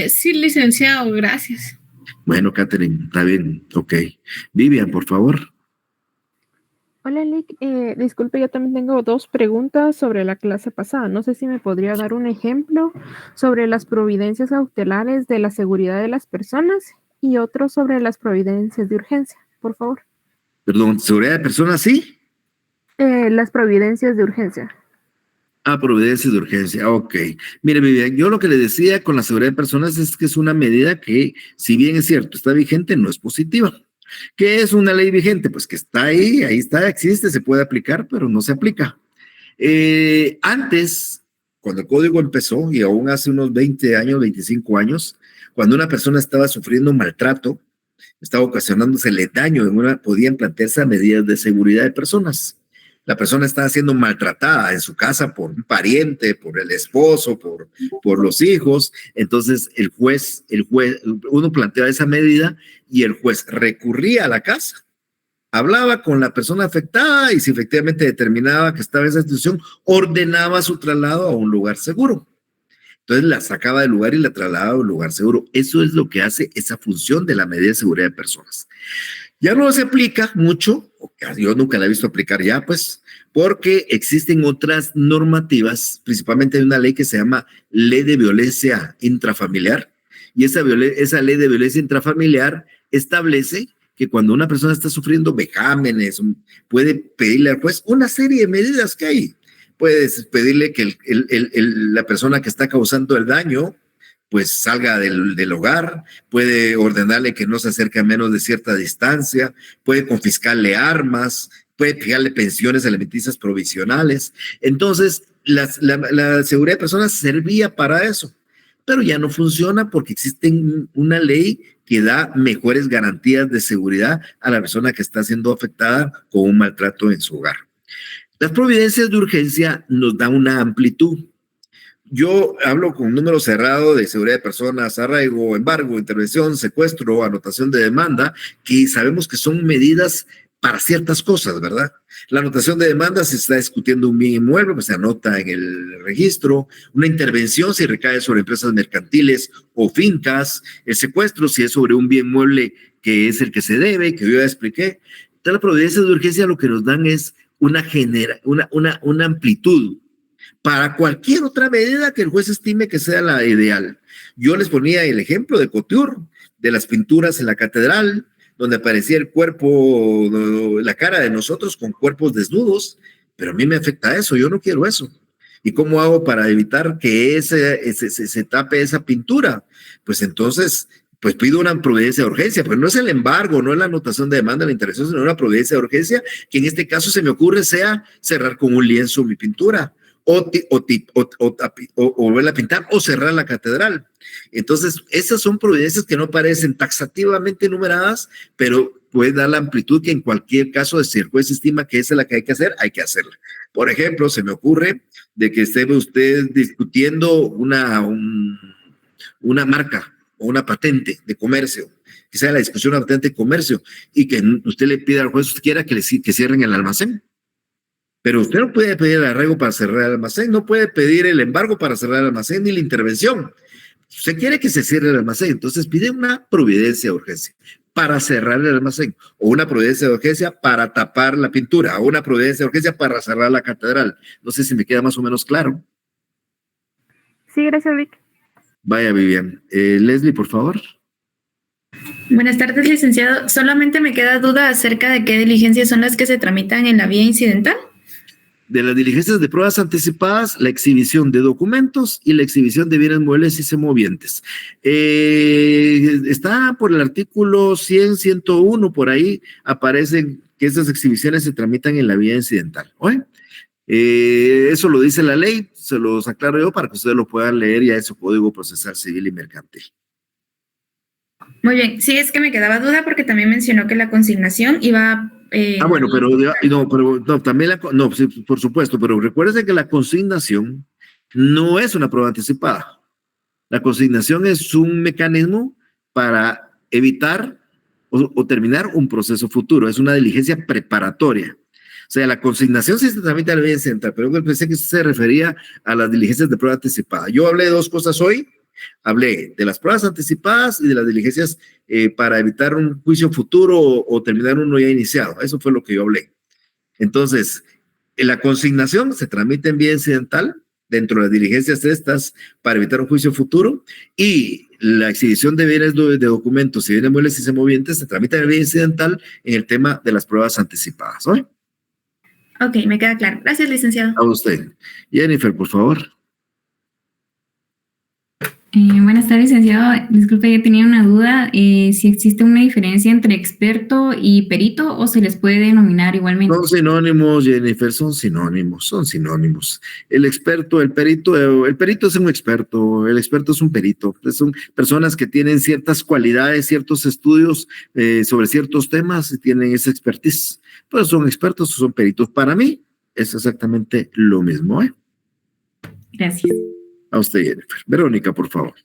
Sí, licenciado, gracias. Bueno, Catherine, está bien, ok. Vivian, por favor. Hola, Lick. Disculpe, yo también tengo 2 preguntas sobre la clase pasada. No sé si me podría dar un ejemplo sobre las providencias cautelares de la seguridad de las personas y otro sobre las providencias de urgencia, por favor. Perdón, ¿seguridad de personas sí? Las providencias de urgencia. Providencias de urgencia, ok. Mire, Vivian, yo lo que le decía con la seguridad de personas es que es una medida que, si bien es cierto, está vigente, no es positiva. ¿Qué es una ley vigente? Pues que está ahí está, existe, se puede aplicar, pero no se aplica. Antes, cuando el código empezó, y aún hace unos 20 años, 25 años, cuando una persona estaba sufriendo maltrato, estaba ocasionándosele daño, podían plantearse medidas de seguridad de personas. La persona estaba siendo maltratada en su casa por un pariente, por el esposo, por los hijos. Entonces el juez, uno planteaba esa medida y el juez recurría a la casa, hablaba con la persona afectada y si efectivamente determinaba que estaba en esa situación, ordenaba su traslado a un lugar seguro. Entonces la sacaba del lugar y la trasladaba a un lugar seguro. Eso es lo que hace esa función de la medida de seguridad de personas. Ya no se aplica mucho, yo nunca la he visto aplicar ya, pues, porque existen otras normativas, principalmente hay una ley que se llama Ley de Violencia Intrafamiliar, y esa ley de violencia intrafamiliar establece que cuando una persona está sufriendo vejámenes, puede pedirle al juez una serie de medidas que hay. Puedes pedirle que la persona que está causando el daño pues salga del hogar, puede ordenarle que no se acerque a menos de cierta distancia, puede confiscarle armas, puede fijarle pensiones alimenticias provisionales. Entonces, la seguridad de personas servía para eso, pero ya no funciona porque existe una ley que da mejores garantías de seguridad a la persona que está siendo afectada con un maltrato en su hogar. Las providencias de urgencia nos dan una amplitud. Yo hablo con un número cerrado de seguridad de personas, arraigo, embargo, intervención, secuestro, anotación de demanda, que sabemos que son medidas para ciertas cosas, ¿verdad? La anotación de demanda, si se está discutiendo un bien inmueble, pues se anota en el registro. Una intervención, si recae sobre empresas mercantiles o fincas. El secuestro, si es sobre un bien mueble que es el que se debe, que yo ya expliqué. Entonces, las providencias de urgencia lo que nos dan es una amplitud para cualquier otra medida que el juez estime que sea la ideal. Yo les ponía el ejemplo de Couture, de las pinturas en la catedral, donde aparecía el cuerpo, la cara de nosotros con cuerpos desnudos, pero a mí me afecta eso, yo no quiero eso. ¿Y cómo hago para evitar que se tape esa pintura? Pues entonces, pues pido una providencia de urgencia, pero no es el embargo, no es la anotación de demanda, la intervención, sino una providencia de urgencia, que en este caso se me ocurre sea cerrar con un lienzo mi pintura, o volverla a pintar, o cerrar la catedral. Entonces, esas son providencias que no parecen taxativamente numeradas, pero puede dar la amplitud que en cualquier caso, si el juez estima que esa es la que hay que hacerla. Por ejemplo, se me ocurre de que esté usted discutiendo una marca o una patente de comercio, que sea la discusión de una patente de comercio, y que usted le pida al juez, usted quiera que cierren el almacén. Pero usted no puede pedir el arraigo para cerrar el almacén, no puede pedir el embargo para cerrar el almacén, ni la intervención. Usted quiere que se cierre el almacén, entonces pide una providencia de urgencia para cerrar el almacén, o una providencia de urgencia para tapar la pintura, o una providencia de urgencia para cerrar la catedral. No sé si me queda más o menos claro. Sí, gracias, Vic. Vaya, Vivian. Leslie, por favor. Buenas tardes, licenciado. Solamente me queda duda acerca de qué diligencias son las que se tramitan en la vía incidental. De las diligencias de pruebas anticipadas, la exhibición de documentos y la exhibición de bienes muebles y semovientes. Está por el artículo 100, 101, por ahí aparecen que esas exhibiciones se tramitan en la vía incidental. ¿Oye? Eso lo dice la ley, se los aclaro yo para que ustedes lo puedan leer ya en su Código Procesal Civil y Mercantil. Muy bien, sí, es que me quedaba duda porque también mencionó que la consignación iba... bueno, pero también sí, por supuesto, pero recuerden que la consignación no es una prueba anticipada. La consignación es un mecanismo para evitar o terminar un proceso futuro, es una diligencia preparatoria. O sea, la consignación sí se tramita en la vía incidental, pero yo pensé que eso se refería a las diligencias de prueba anticipada. Yo hablé de dos cosas hoy. Hablé de las pruebas anticipadas y de las diligencias para evitar un juicio futuro o terminar uno ya iniciado. Eso fue lo que yo hablé. Entonces, en la consignación se tramita en vía incidental dentro de las diligencias estas para evitar un juicio futuro, y la exhibición de bienes de documentos y bienes muebles y semovientes se tramita en vía incidental en el tema de las pruebas anticipadas. ¿No? Ok, me queda claro. Gracias, licenciado. A usted. Jennifer, por favor. Buenas tardes, licenciado. Disculpe, yo tenía una duda. Si existe una diferencia entre experto y perito o se les puede denominar igualmente. Son sinónimos, Jennifer, son sinónimos. El experto, el perito es un experto, el experto es un perito. Son personas que tienen ciertas cualidades, ciertos estudios sobre ciertos temas y tienen esa expertise. Pues son expertos o son peritos. Para mí es exactamente lo mismo, ¿eh? Gracias. A usted, Jennifer. Verónica, por favor.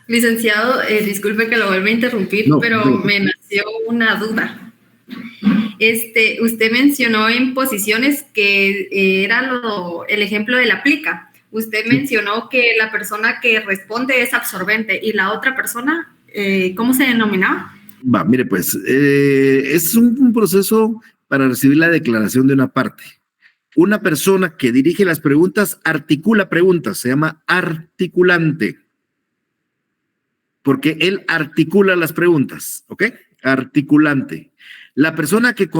Licenciado, disculpe que lo vuelva a interrumpir, pero me nació una duda. Usted mencionó en posiciones que era el ejemplo de la plica. Usted mencionó que la persona que responde es absorbente y la otra persona, ¿cómo se denominaba? Mire, pues, es un proceso para recibir la declaración de una parte. Una persona que dirige las preguntas articula preguntas, se llama articulante, porque él articula las preguntas, ¿ok? Articulante. La persona que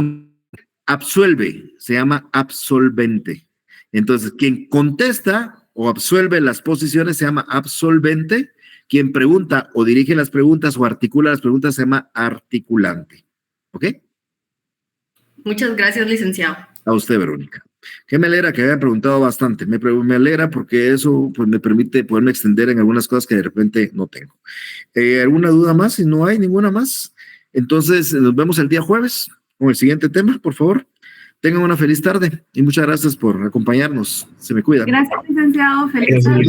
absuelve se llama absolvente. Entonces, quien contesta o absuelve las posiciones se llama absolvente. Quien pregunta o dirige las preguntas o articula las preguntas se llama articulante, ¿ok? Muchas gracias, licenciado. A usted, Verónica. Que me alegra que hayan preguntado bastante. Me alegra porque eso pues, me permite poderme extender en algunas cosas que de repente no tengo. ¿Alguna duda más? Si no hay ninguna más, entonces nos vemos el día jueves con el siguiente tema, por favor. Tengan una feliz tarde y muchas gracias por acompañarnos. Se me cuidan. Gracias, licenciado. Feliz tarde.